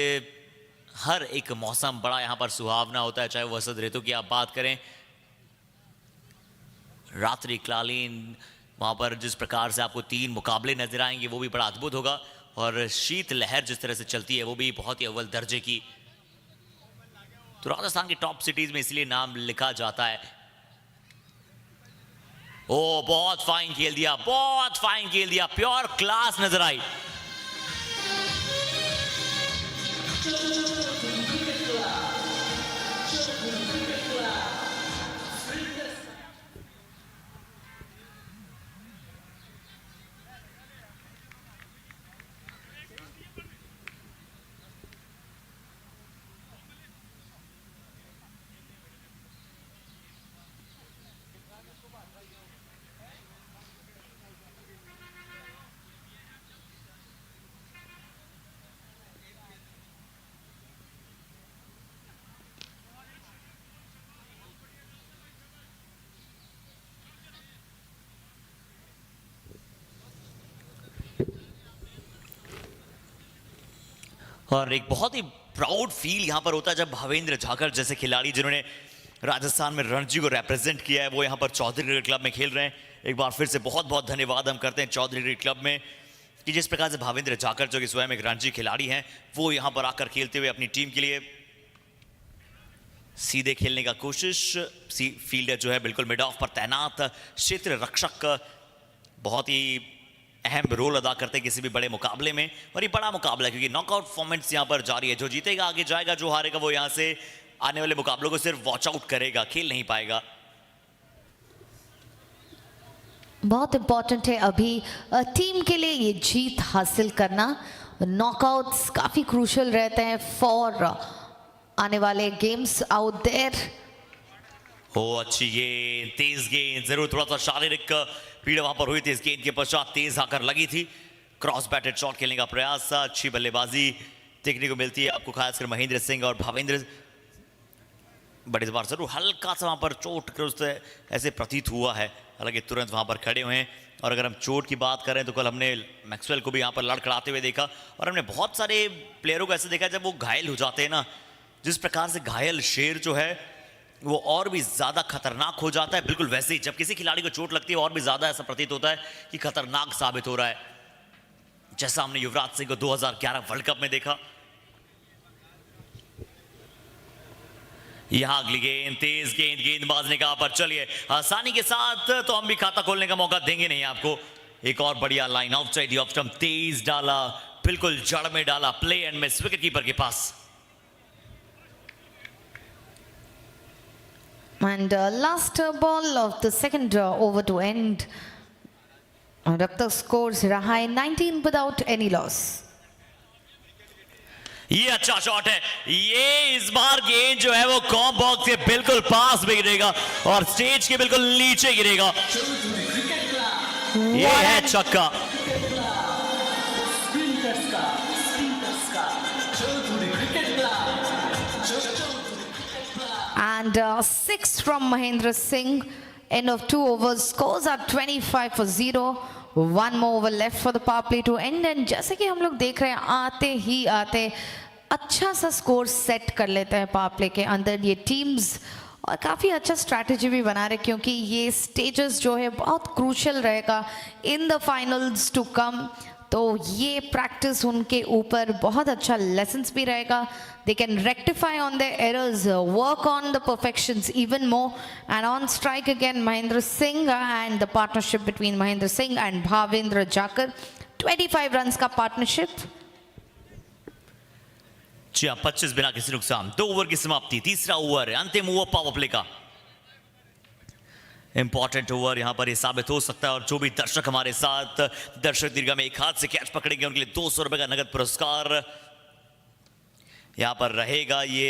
हर एक मौसम बड़ा यहाँ पर सुहावना होता है, चाहे वसंत ऋतु की आप बात करें, रात्रिकालीन वहाँ पर जिस प्रकार से आपको 3 मुकाबले नजर आएंगे वो भी बड़ा अद्भुत होगा। और शीत लहर जिस तरह से चलती है वो भी बहुत ही अव्वल दर्जे की। तो राजस्थान की टॉप सिटीज में इसलिए नाम लिखा जाता है। ओ बहुत फाइन खेल दिया, बहुत फाइन खेल दिया, प्योर क्लास नजर आई। और एक बहुत ही प्राउड फील यहां पर होता है जब भावेंद्र झाकर जैसे खिलाड़ी जिन्होंने राजस्थान में रणजी को रिप्रेजेंट किया है वो यहां पर चौधरी क्रिकेट क्लब में खेल रहे हैं। एक बार फिर से बहुत बहुत धन्यवाद हम करते हैं चौधरी क्रिकेट क्लब में कि जिस प्रकार से भावेंद्र झाकर जो कि स्वयं एक रणजी खिलाड़ी हैं वो यहां पर आकर खेलते हुए अपनी टीम के लिए सीधे खेलने का कोशिश। फील्डर जो है बिल्कुल मिड ऑफ पर तैनात, क्षेत्र रक्षक बहुत ही अहम रोल अदा करते हैं किसी भी बड़े मुकाबले में। और ये बड़ा मुकाबला है क्योंकि नॉकआउट फॉर्मेट्स यहां पर जारी है। जो जीतेगा आगे जाएगा, जो हारेगा वो यहां से आने वाले मुकाबलों को सिर्फ वॉच आउट करेगा, खेल नहीं पाएगा। बहुत इंपॉर्टेंट है अभी टीम के लिए ये जीत हासिल करना। नॉकआउट्स काफी क्रूशियल रहते हैं फॉर आने वाले गेम्स आउट देयर। हो अच्छी गेंद, तेज गेंद, जरूर थोड़ा सा शारीरिक पीड़ा वहां पर हुई थी। इस गेंद के पश्चात तेज आकर लगी थी। क्रॉस बैटेड शॉट खेलने का प्रयास, अच्छी बल्लेबाजी देखने को मिलती है आपको खासकर महेंद्र सिंह और भावेंद्र। बट इस बार जरूर हल्का सा वहां पर चोट ऐसे प्रतीत हुआ है, हालांकि तुरंत वहां पर खड़े हुए हैं। और अगर हम चोट की बात करें तो कल हमने मैक्सवेल को भी यहाँ पर लड़खड़ाते हुए देखा और हमने बहुत सारे प्लेयरों को ऐसे देखा जब वो घायल हो जाते हैं ना, जिस प्रकार से घायल शेर जो है वो और भी ज्यादा खतरनाक हो जाता है, बिल्कुल वैसे ही जब किसी खिलाड़ी को चोट लगती है और भी ज्यादा ऐसा प्रतीत होता है कि खतरनाक साबित हो रहा है, जैसा हमने युवराज सिंह को 2011 वर्ल्ड कप में देखा। यहां अगली गेंद, तेज गेंद, गेंदबाज ने कहा पर चलिए आसानी के साथ तो हम भी खाता खोलने का मौका देंगे नहीं आपको। एक और बढ़िया line outside the off stump, तेज डाला, बिल्कुल जड़ में डाला, play and miss, wicket keeper के पास। And last ball of the second over to end. And up the scores रहा है 19 without any loss. ये अच्छा शॉट है, ये इस बार गेंद जो है वो कॉम बॉक्स के बिल्कुल पास में गिरेगा और स्टेज के बिल्कुल नीचे गिरेगा। ये है छक्का। And 6 from Mahendra Singh. End of 2 overs. Scores are 25 for 0. 1 more over left for the power play to end. And जैसे कि हम लोग देख रहे हैं आते ही आते अच्छा सा स्कोर सेट कर लेते हैं पावर प्ले के अंदर ये टीम्स, और काफ़ी अच्छा स्ट्रैटेजी भी बना रहे क्योंकि ये स्टेजेस जो है बहुत क्रूशियल रहेगा in the finals to come. तो ये प्रैक्टिस उनके ऊपर बहुत अच्छा लेसन्स भी रहेगा। They can rectify on their errors, work on the perfections even more. And on strike again, Mahendra Singh and the partnership between Mahendra Singh and Bhavendra Jakar. 25 runs का partnership. जी हाँ, 25 बिना किसी नुकसान, 2 ओवर की समाप्ति, तीसरा ओवर, अंतिम over power play का। इंपॉर्टेंट ओवर यहां पर ये साबित हो सकता है और जो भी दर्शक हमारे साथ दर्शक दीर्घा में एक हाथ से कैच पकड़ेंगे उनके लिए 200 रुपए का नगद पुरस्कार यहां पर रहेगा। ये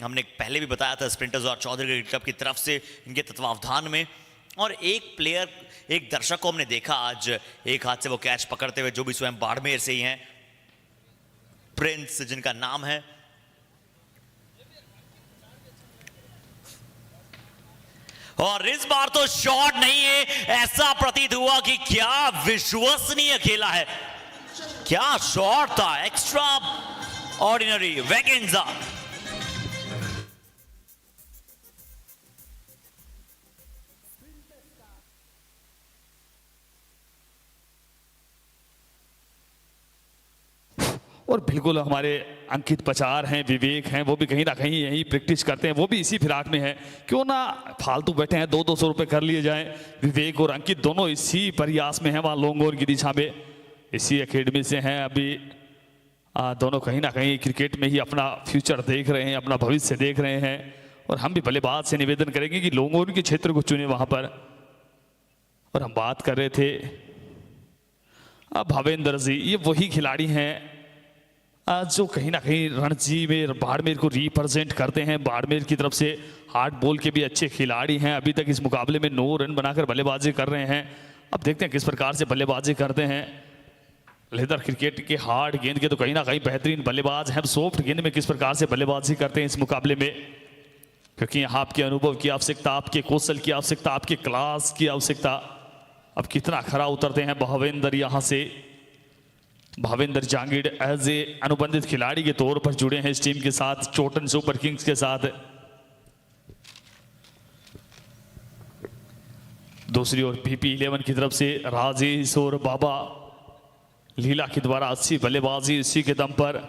हमने पहले भी बताया था स्प्रिंटर्स और चौधरी क्रिकेट क्लब की तरफ से इनके तत्वावधान में। और एक प्लेयर, एक दर्शक को हमने देखा आज एक हाथ से वो कैच पकड़ते हुए, जो भी स्वयं बाड़मेर से ही हैं, प्रिंस जिनका नाम है, और इस बार तो शॉट नहीं है, ऐसा प्रतीत हुआ कि क्या विश्वसनीय खेला है, क्या शॉट था, एक्स्ट्रा ऑर्डिनरी वेगेंजा। और बिल्कुल हमारे अंकित पचार हैं, विवेक हैं, वो भी कहीं ना कहीं यही प्रैक्टिस करते हैं, वो भी इसी फिराक में है, क्यों ना फालतू बैठे हैं, 200 रुपए कर लिए जाएं। विवेक और अंकित दोनों इसी प्रयास में हैं, वहाँ लोंगोर की दिशा में, इसी एकेडमी से हैं अभी। दोनों कहीं ना कहीं क्रिकेट में ही अपना फ्यूचर देख रहे हैं, अपना भविष्य देख रहे हैं। और हम भी बल्लेबाज से निवेदन करेंगे कि लोंगोर के क्षेत्र को चुने वहाँ पर। और हम बात कर रहे थे भावेंद्र जी, ये वही खिलाड़ी हैं जो कहीं ना कहीं रणजी में बाड़मेर को रिप्रेजेंट करते हैं। बाड़मेर की तरफ से हार्ड बॉल के भी अच्छे खिलाड़ी हैं, अभी तक इस मुकाबले में 9 रन बनाकर बल्लेबाजी कर रहे हैं। अब देखते हैं किस प्रकार से बल्लेबाजी करते हैं। लेदर क्रिकेट के हार्ड गेंद के तो कहीं ना कहीं बेहतरीन बल्लेबाज हैं, सॉफ्ट गेंद में किस प्रकार से बल्लेबाजी करते हैं इस मुकाबले में, क्योंकि यहाँ आपके अनुभव की आवश्यकता, आपके कौशल की आवश्यकता, आपके क्लास की आवश्यकता। अब कितना खरा उतरते हैं भावेंद्र यहाँ से। भावेंद्र जांगीड़ एज ए अनुबंधित खिलाड़ी के तौर पर जुड़े हैं इस टीम के साथ, चोटन सुपर किंग्स के साथ। दूसरी ओर PP11 की तरफ से राजेश और बाबा लीला के द्वारा अच्छी बल्लेबाजी इसी के दम पर।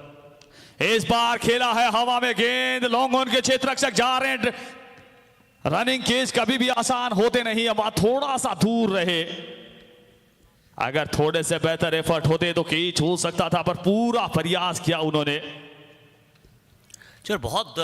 इस बार खेला है हवा में गेंद, लॉन्ग ऑन के क्षेत्र रक्षक जा रहे हैं। रनिंग केज कभी भी आसान होते नहीं, अब थोड़ा सा दूर रहे, अगर थोड़े से बेहतर एफर्ट होते तो कैच हो सकता था, पर पूरा प्रयास किया उन्होंने। चलो बहुत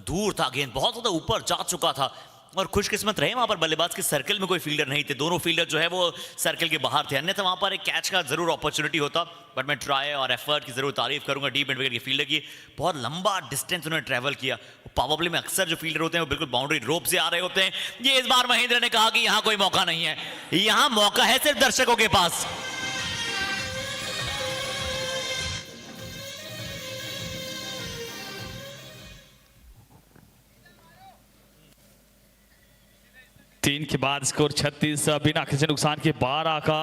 दूर था गेंद, बहुत ज्यादा ऊपर जा चुका था, और खुशकिस्मत रहे वहां पर बल्लेबाज के सर्कल में कोई फील्डर नहीं थे, दोनों फील्डर जो है वो सर्कल के बाहर थे, अन्यथा वहां पर एक कैच का जरूर अपॉर्चुनिटी होता। बट मैं ट्राई और एफर्ट की जरूर तारीफ करूंगा डीप मिड विकेट के फील्डर की, बहुत लंबा डिस्टेंस उन्होंने ट्रैवल किया। पावर प्ले में अक्सर जो फील्डर होते हैं वो बिल्कुल बाउंड्री रोप से आ रहे होते हैं। ये इस बार महेंद्र ने कहा कि यहां कोई मौका नहीं है, यहां मौका है सिर्फ दर्शकों के पास। तीन के बाद स्कोर 36, बिना किसी नुकसान के 12 का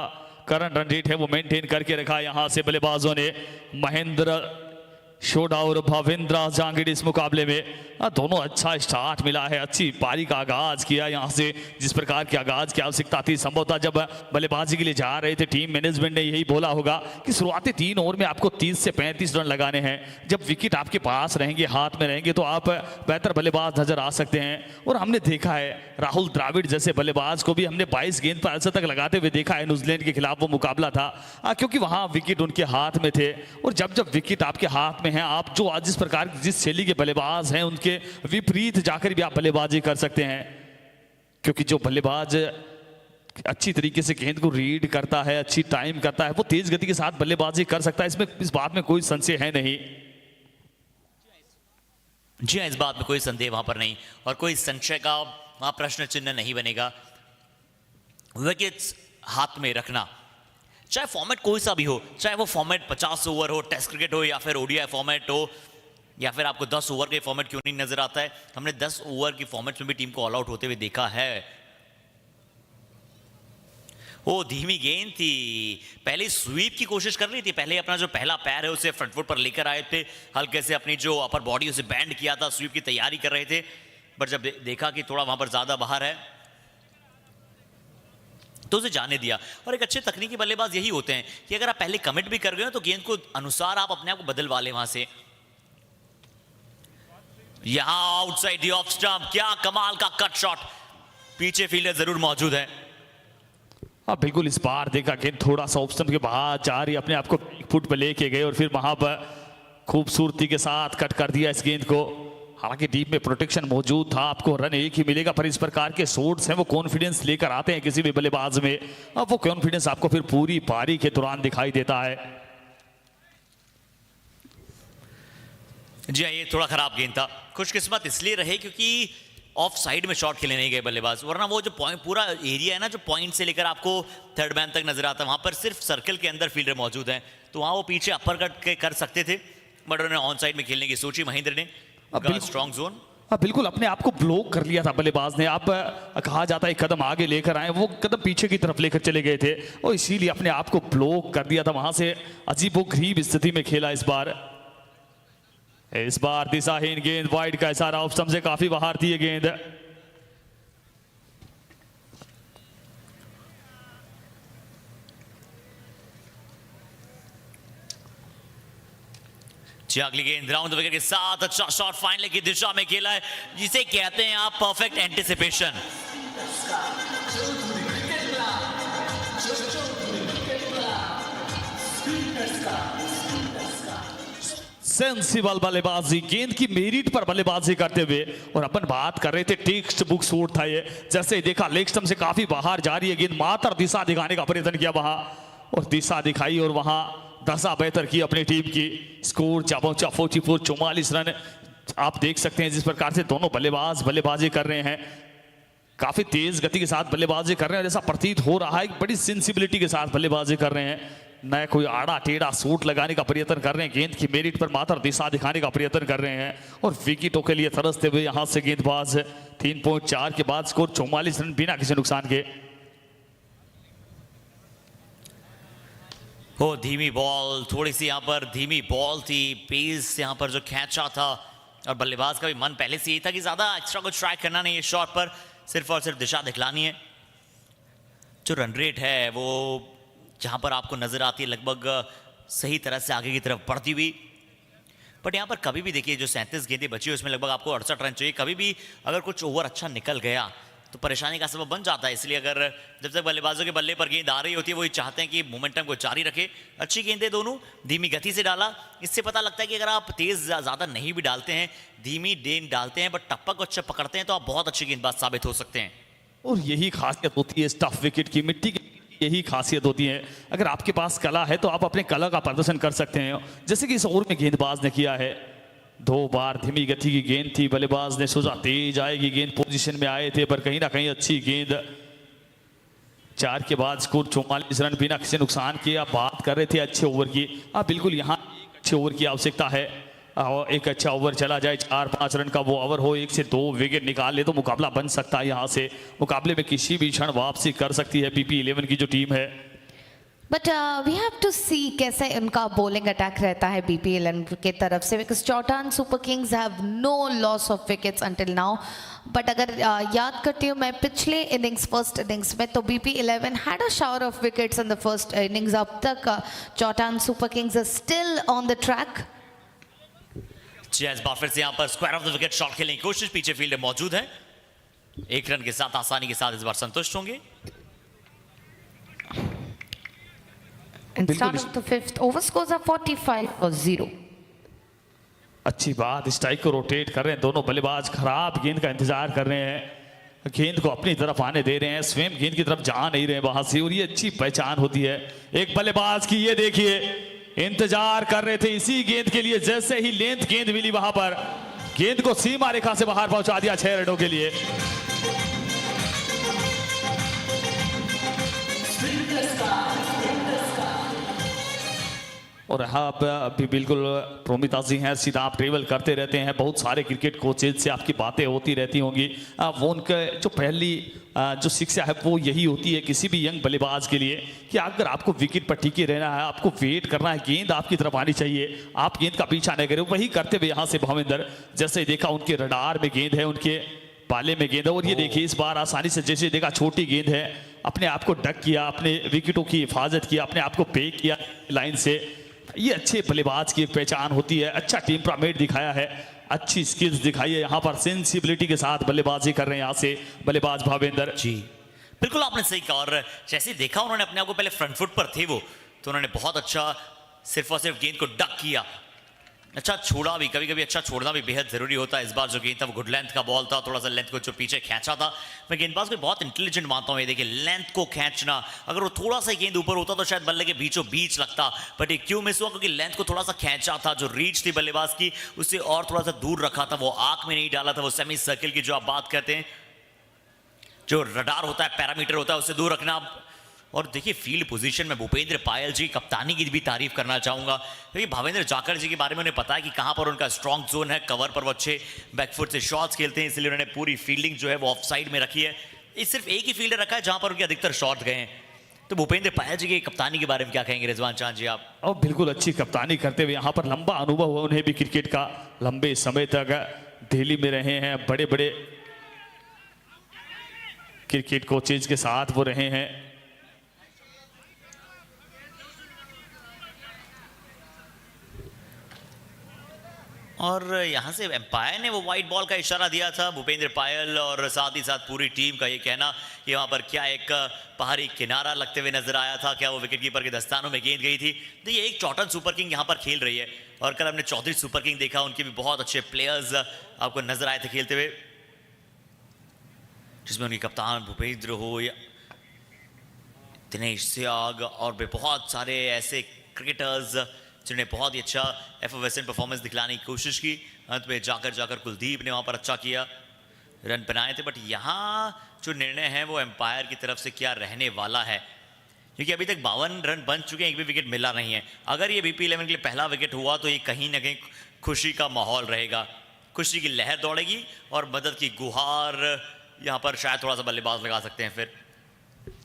करंट रन रेट है वो मेंटेन करके रखा यहां से बल्लेबाजों ने। महेंद्र शोडा और भावेंद्र जांगीड़ इस मुकाबले में दोनों अच्छा स्टार्ट मिला है, अच्छी पारी का आगाज किया यहां से, जिस प्रकार के आगाज की आवश्यकता थी। संभवतः जब बल्लेबाजी के लिए जा रहे थे टीम मैनेजमेंट ने यही बोला होगा कि शुरुआती 3 ओवर में आपको 30 से 35 रन लगाने हैं। जब विकेट आपके पास रहेंगे, हाथ में रहेंगे, तो आप बेहतर बल्लेबाज नजर आ सकते हैं। और हमने देखा है राहुल द्राविड़ जैसे बल्लेबाज को भी हमने 22 गेंद पर अर्धशतक लगाते हुए देखा है। न्यूजीलैंड के खिलाफ वो मुकाबला था क्योंकि वहां विकेट उनके हाथ में थे। और जब जब विकेट आपके हाथ में है, आप जो आज जिस प्रकार जिस शैली के बल्लेबाज हैं उनके विपरीत जाकर भी आप बल्लेबाजी कर सकते हैं, क्योंकि जो बल्लेबाज अच्छी तरीके से गेंद को रीड करता है, अच्छी टाइम करता है, वो तेज गति के साथ बल्लेबाजी कर सकता है, इसमें इस बात में कोई संशय है नहीं। जी हाँ, इस बात में कोई संदेह वहां पर नहीं, और कोई संशय का वहां प्रश्न चिन्ह नहीं बनेगा। विकेट्स हाथ में रखना, चाहे फॉर्मेट कोई सा भी हो, चाहे वो फॉर्मेट 50 ओवर हो, टेस्ट क्रिकेट हो, या फिर ओडीआई फॉर्मेट हो, या फिर आपको 10 ओवर के फॉर्मेट क्यों नहीं नजर आता है। हमने 10 ओवर की फॉर्मेट में भी टीम को ऑल आउट होते हुए देखा है। वो धीमी गेंद थी, पहले स्वीप की कोशिश कर रही थी, पहले अपना जो पहला पैर है उसे फ्रंट फुट पर लेकर आए थे, हल्के से अपनी जो अपर बॉडी उसे बैंड किया था, स्वीप की तैयारी कर रहे थे। पर जब देखा कि थोड़ा वहां पर ज्यादा बाहर है तो उसे जाने दिया। और एक अच्छे तकनीकी बल्लेबाज यही होते हैं कि अगर आप पहले कमिट भी कर गए तो गेंद को अनुसार आप अपने आप को बदलवा लें वहां से। यहां आउटसाइड द ऑफ स्टंप, क्या कमाल का कट शॉट, पीछे फील्डर जरूर मौजूद है। बिल्कुल इस बार देखा गेंद थोड़ा सा ऑफ स्टंप के बाहर जा रही, अपने आप को फुट पर लेके गए और फिर वहां पर खूबसूरती के साथ कट कर दिया इस गेंद को। हालांकि डीप में प्रोटेक्शन मौजूद था, आपको रन एक ही मिलेगा, पर इस प्रकार के शॉट्स हैं वो कॉन्फिडेंस लेकर आते हैं किसी भी बल्लेबाज में। अब वो कॉन्फिडेंस आपको फिर पूरी पारी के दौरान दिखाई देता है। जी हाँ, ये थोड़ा खराब गेंद था, खुशकिस्मत इसलिए रहे क्योंकि ऑफ साइड में शॉट खेले नहीं गए बल्लेबाज, वरना वो जो पॉइंट पूरा एरिया है ना, जो पॉइंट से लेकर आपको थर्ड मैन तक नजर आता है, वहां पर सिर्फ सर्कल के अंदर फील्डर मौजूद हैं, तो वहां वो पीछे अपर कट कर सकते थे, बट उन्होंने ऑन साइड में खेलने की सोची महेंद्र ने। स्ट्रॉन्ग जोन हाँ बिल्कुल, अपने आप को ब्लॉक कर लिया था बल्लेबाज ने। आप कहा जाता है एक कदम आगे लेकर आए, वो कदम पीछे की तरफ लेकर चले गए थे और इसीलिए अपने आप को ब्लॉक कर दिया था। वहां से अजीबोगरीब स्थिति में खेला इस बार। दिशाहीन गेंद, वाइड का इशारा, ऑफ स्टंप से काफी बाहर थी ये गेंद। जी अगली गेंद राउंड विकेट के साथ अच्छा शॉट फाइनल की दिशा में खेला है, जिसे कहते हैं आप परफेक्ट एंटिसिपेशन। सेंसिबल बल्लेबाजी, गेंद की मेरिट पर बल्लेबाजी करते हुए। और अपन बात कर रहे थे टेक्स्ट बुक शॉट था ये, जैसे देखा लेग स्टंप से काफी बाहर जा रही है गेंद, मात्र दिशा दिखाने का प्रयत्न किया वहां और दिशा दिखाई और वहां दशा बेहतर की अपनी टीम की। Score 44 run. आप देख सकते हैं जिस प्रकार से दोनों बल्लेबाज बल्लेबाजी कर रहे हैं, काफी तेज गति के साथ बल्लेबाजी कर रहे हैं। जैसा प्रतीत हो रहा है बड़ी सेंसिबिलिटी के साथ बल्लेबाजी कर रहे हैं, न कोई आड़ा टेढ़ा शॉट लगाने का प्रयत्न कर रहे हैं, गेंद की मेरिट पर मात्र दिशा दिखाने का प्रयत्न कर रहे हैं और विकेटों के लिए तरसते हुए यहां से गेंदबाज। 3.4 के बाद स्कोर 44 रन बिना किसी नुकसान के। वो धीमी बॉल, थोड़ी सी यहाँ पर धीमी बॉल थी, पेस यहाँ पर जो खींचा था और बल्लेबाज का भी मन पहले से यही था कि ज्यादा एक्स्ट्रा कुछ ट्राई करना नहीं है, शॉट पर सिर्फ और सिर्फ दिशा दिखलानी है। जो रन रेट है वो जहाँ पर आपको नजर आती है लगभग सही तरह से आगे की तरफ बढ़ती हुई, बट यहाँ पर कभी भी देखिए जो 37 गेंदें बची है उसमें लगभग आपको 68 रन चाहिए। कभी भी अगर कुछ ओवर अच्छा निकल गया तो परेशानी का सबब बन जाता है। इसलिए अगर जब तक बल्लेबाजों के बल्ले पर गेंद आ रही होती है वो चाहते हैं कि मोमेंटम को जारी रखे। अच्छी गेंदें दोनों धीमी गति से डाला, इससे पता लगता है कि अगर आप तेज ज़्यादा नहीं भी डालते हैं, धीमी गेंद डालते हैं बट टप्पा को अच्छा पकड़ते हैं तो आप बहुत अच्छी गेंदबाज साबित हो सकते हैं। और यही खासियत होती है स्टफ विकेट की, मिट्टी की यही खासियत होती है। अगर आपके पास कला है तो आप अपने कला का प्रदर्शन कर सकते हैं, जैसे कि इस ओवर में गेंदबाज ने किया है। 2 बार धीमी गति की गेंद थी, बल्लेबाज ने सोचा तेज आएगी गेंद, पोजीशन में आए थे पर कहीं ना कहीं अच्छी गेंद। 4 के बाद स्कोर 44 रन बिना किसी नुकसान के। आप बात कर रहे थे अच्छे ओवर की, बिल्कुल यहाँ एक अच्छे ओवर की आवश्यकता है और एक अच्छा ओवर चला जाए, 4-5 रन का वो ओवर हो, 1 से 2 विकेट निकाल ले तो मुकाबला बन सकता है। यहाँ से मुकाबले में किसी भी क्षण वापसी कर सकती है BP11 की जो टीम है। बट वी हैव टू सी कैसे उनका बॉलिंग अटैक रहता है BP11 के तरफ से, because Chautan super kings have no loss of wickets until now. But अगर याद करती हूँ मैं पिछले इनिंग्स, फर्स्ट इनिंग्स में, तो BP11 had a shower of wickets in the first innings. अब तक Chautan super kings are still on the track. इस बार फिर से यहाँ पर square off the wicket shot खेलने की कोशिश, पीछे फील्डर मौजूद है, 1 रन के साथ आसानी के साथ इस बार संतुष्ट होंगे। And start of the 5th over, scores are 45-0. अच्छी बात, स्ट्राइक को रोटेट कर रहे हैं दोनों बल्लेबाज, खराब गेंद का इंतजार कर रहे हैं, गेंद को अपनी तरफ आने दे रहे हैं, स्वयं गेंद की तरफ जा नहीं रहे वहां से, और ये अच्छी पहचान होती है एक बल्लेबाज की। ये देखिए इंतजार कर रहे थे इसी गेंद के लिए, जैसे ही लेंथ गेंद मिली वहां पर गेंद को सीमा रेखा से बाहर पहुंचा दिया 6 रनों के लिए। और हाँ अभी बिल्कुल प्रोमिता जी हैं, सीधा आप ट्रेवल करते रहते हैं, बहुत सारे क्रिकेट कोचेज से आपकी बातें होती रहती होंगी। वो उनके जो पहली जो शिक्षा है वो यही होती है किसी भी यंग बल्लेबाज के लिए कि अगर आपको विकेट पर टिके रहना है, आपको वेट करना है, गेंद आपकी तरफ आनी चाहिए, आप गेंद का पीछा नहीं करें। वही करते हुए यहाँ से भाविंदर, जैसे देखा उनके रडार में गेंद है, उनके पाले में गेंद है, और ये देखिए इस बार आसानी से जैसे देखा छोटी गेंद है, अपने आप को डक किया, अपने विकेटों की हिफाजत किया, अपने आप को पे किया लाइन से। ये अच्छे बल्लेबाज की एक पहचान होती है, अच्छा टेम्परामेंट दिखाया है, अच्छी स्किल्स दिखाई है, यहाँ पर सेंसिबिलिटी के साथ बल्लेबाजी कर रहे हैं यहाँ से बल्लेबाज भावेंद्र जी। बिल्कुल आपने सही कहा, और जैसे देखा उन्होंने अपने आप को पहले फ्रंट फुट पर थे वो, तो उन्होंने बहुत अच्छा सिर्फ और सिर्फ गेंद को डक किया, अच्छा छोड़ा भी, कभी कभी अच्छा छोड़ना भी बेहद जरूरी होता है। इस बार जो गेंद था वो गुड लेंथ का बॉल था, थोड़ा सा लेंथ को जो पीछे खींचा था। मैं गेंदबाज को बहुत इंटेलिजेंट मानता हूँ, ये देखिए लेंथ को खींचना, अगर वो थोड़ा सा गेंद ऊपर होता तो शायद बल्ले के बीचों बीच लगता, बट ये क्यों मिस हुआ, क्योंकि लेंथ को थोड़ा सा खींचा था, जो रीच थी बल्लेबाज की उससे और थोड़ा सा दूर रखा था, वो आंख में नहीं डाला था, वो सेमी सर्किल की जो आप बात करते हैं, जो रडार होता है, पैरामीटर होता है, उससे दूर रखना और देखिए फील्ड पोजीशन में भूपेंद्र पायल जी कप्तानी की भी तारीफ करना चाहूंगा, क्योंकि भावेंद्र जाखड़ जी के बारे में उन्हें पता है कि कहां पर उनका स्ट्रॉन्ग जोन है, कवर पर वो अच्छे बैकफुट से शॉट्स खेलते हैं, इसलिए उन्होंने पूरी फील्डिंग जो है वो ऑफ साइड में रखी है। ये सिर्फ एक ही फील्डर रखा है जहां पर उनके अधिकतर शॉट गए हैं। तो भूपेंद्र पायल जी की कप्तानी के बारे में क्या कहेंगे रिजवान चांद जी आप? और बिल्कुल अच्छी कप्तानी करते हुए यहाँ पर लंबा अनुभव हुआ उन्हें भी क्रिकेट का, लंबे समय तक दिल्ली में रहे हैं, बड़े बड़े क्रिकेट कोचेज के साथ वो रहे हैं। और यहां से एम्पायर ने वो वाइट बॉल का इशारा दिया था भूपेंद्र पायल, और साथ ही साथ पूरी टीम का ये कहना कि वहां पर क्या एक पहाड़ी किनारा लगते हुए नजर आया था, क्या वो विकेटकीपर के दस्तानों में गेंद गई थी। तो ये एक चौटन सुपर किंग यहां पर खेल रही है, और कल हमने चौधरी सुपर किंग देखा, उनके भी बहुत अच्छे प्लेयर्स आपको नजर आए थे खेलते हुए, जिसमें उनके कप्तान भूपेंद्र हो या दिनेश सियाग और भी बहुत सारे ऐसे क्रिकेटर्स जिन्होंने बहुत ही अच्छा एफर्वेसेंट परफॉर्मेंस दिखलाने की कोशिश की। अंत में जाकर कुलदीप ने वहां पर अच्छा किया, रन बनाए थे। बट यहाँ जो निर्णय है वो एम्पायर की तरफ से क्या रहने वाला है, क्योंकि अभी तक 52 रन बन चुके हैं, एक भी विकेट मिला नहीं है। अगर ये बीपी 11 के लिए पहला विकेट हुआ तो ये कहीं ना कहीं खुशी का माहौल रहेगा, खुशी की लहर दौड़ेगी, और मदद की गुहार यहाँ पर शायद थोड़ा सा बल्लेबाज लगा सकते हैं फिर।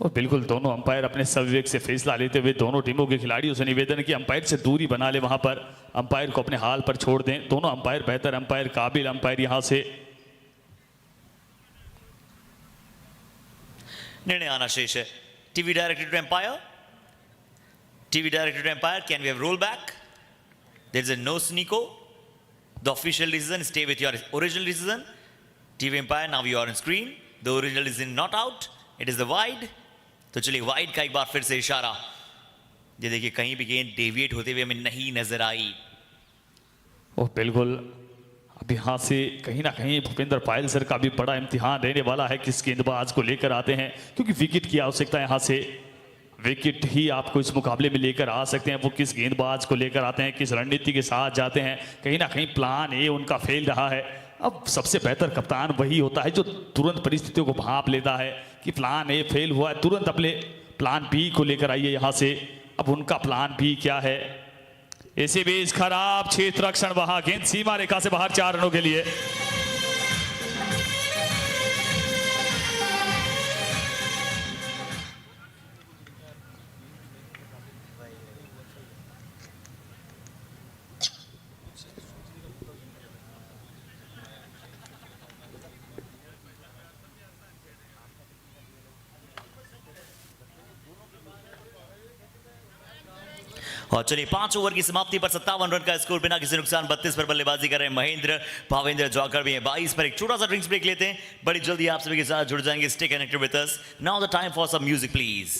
और बिल्कुल दोनों अंपायर अपने सविवेक से फैसला लेते हुए दोनों टीमों के खिलाड़ियों से निवेदन कि अंपायर से दूरी बना ले, वहां पर अंपायर को अपने हाल पर छोड़ दें। दोनों अंपायर बेहतर अंपायर, काबिल अंपायर यहां से निर्णय आना शेष है। TV directed to umpire, TV directed to umpire, can we have roll back? There is a no snicko, the official decision, stay with your original decision. TV umpire, now you are on screen, the original decision not out, it is the wide. तो चलिए wide का एक बार फिर से इशारा, ये देखिए कहीं भी गेंद डेविएट होते हुए हमें नहीं नजर आई। और बिल्कुल अब यहाँ से कहीं ना कहीं भूपेंद्र पायल सर का भी बड़ा इम्तिहान रहने वाला है, किस गेंदबाज को लेकर आते हैं, क्योंकि विकेट की आवश्यकता यहाँ से, विकेट ही आपको इस मुकाबले में लेकर आ सकते हैं। वो किस गेंदबाज को लेकर आते हैं, किस रणनीति के साथ जाते हैं, कहीं ना कहीं प्लान ए उनका फेल रहा है। अब सबसे बेहतर कप्तान वही होता है जो तुरंत परिस्थितियों को भांप लेता है कि प्लान ए फेल हुआ है, तुरंत अपने प्लान बी को लेकर आइए यहाँ से। अब उनका प्लान बी क्या है? इसी बीच खराब क्षेत्र रक्षण, वहां गेंद सीमा रेखा से बाहर 4 रनों के लिए। और चलिए 5 ओवर की समाप्ति पर 57 रन का स्कोर, बिना किसी नुकसान 32 पर बल्लेबाजी कर रहे हैं महेंद्र। भावेंद्र जाखड़ भी है 22 पर। एक छोटा सा ड्रिंक्स ब्रेक लेते हैं, बड़ी जल्दी आप सभी के साथ जुड़ जाएंगे। Stay connected with us. Now the time for some music please.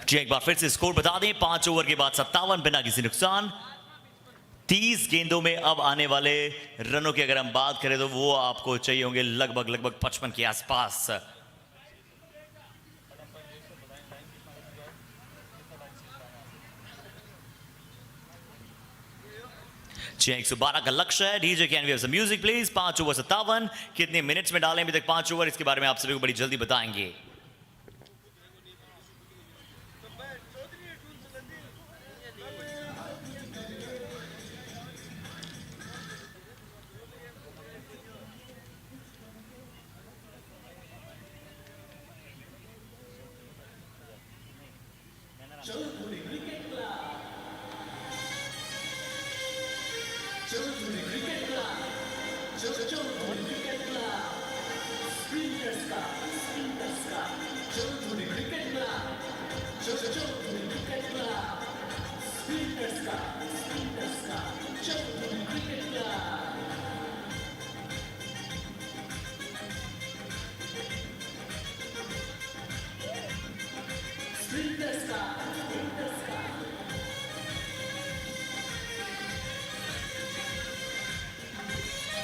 जी एक बार फिर से स्कोर बता दें, 5 ओवर के बाद 57 बिना किसी नुकसान। 30 गेंदों में अब आने वाले रनों की अगर हम बात करें तो वो आपको चाहिए होंगे लगभग 55 के आसपास। 112 का लक्ष्य है। DJ can we have some music please. 5 over 57, कितने मिनट्स में डालें अभी तक 5 ओवर, इसके बारे में आप सभी को बड़ी जल्दी बताएंगे।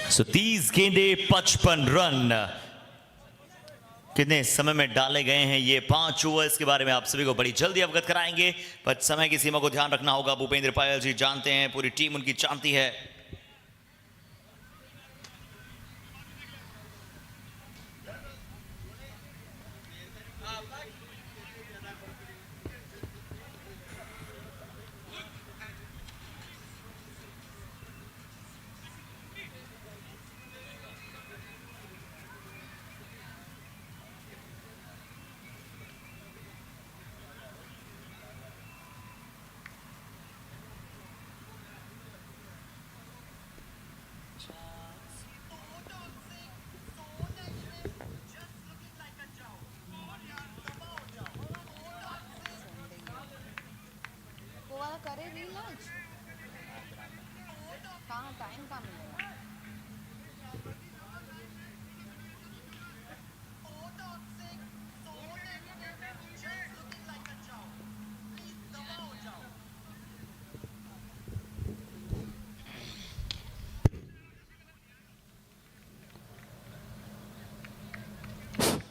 So 30 गेंदे 55 रन कितने समय में डाले गए हैं ये 5 ओवर्स के बारे में आप सभी को बड़ी जल्दी अवगत कराएंगे, पर समय की सीमा को ध्यान रखना होगा। भूपेंद्र पायल जी जानते हैं, पूरी टीम उनकी जानती है।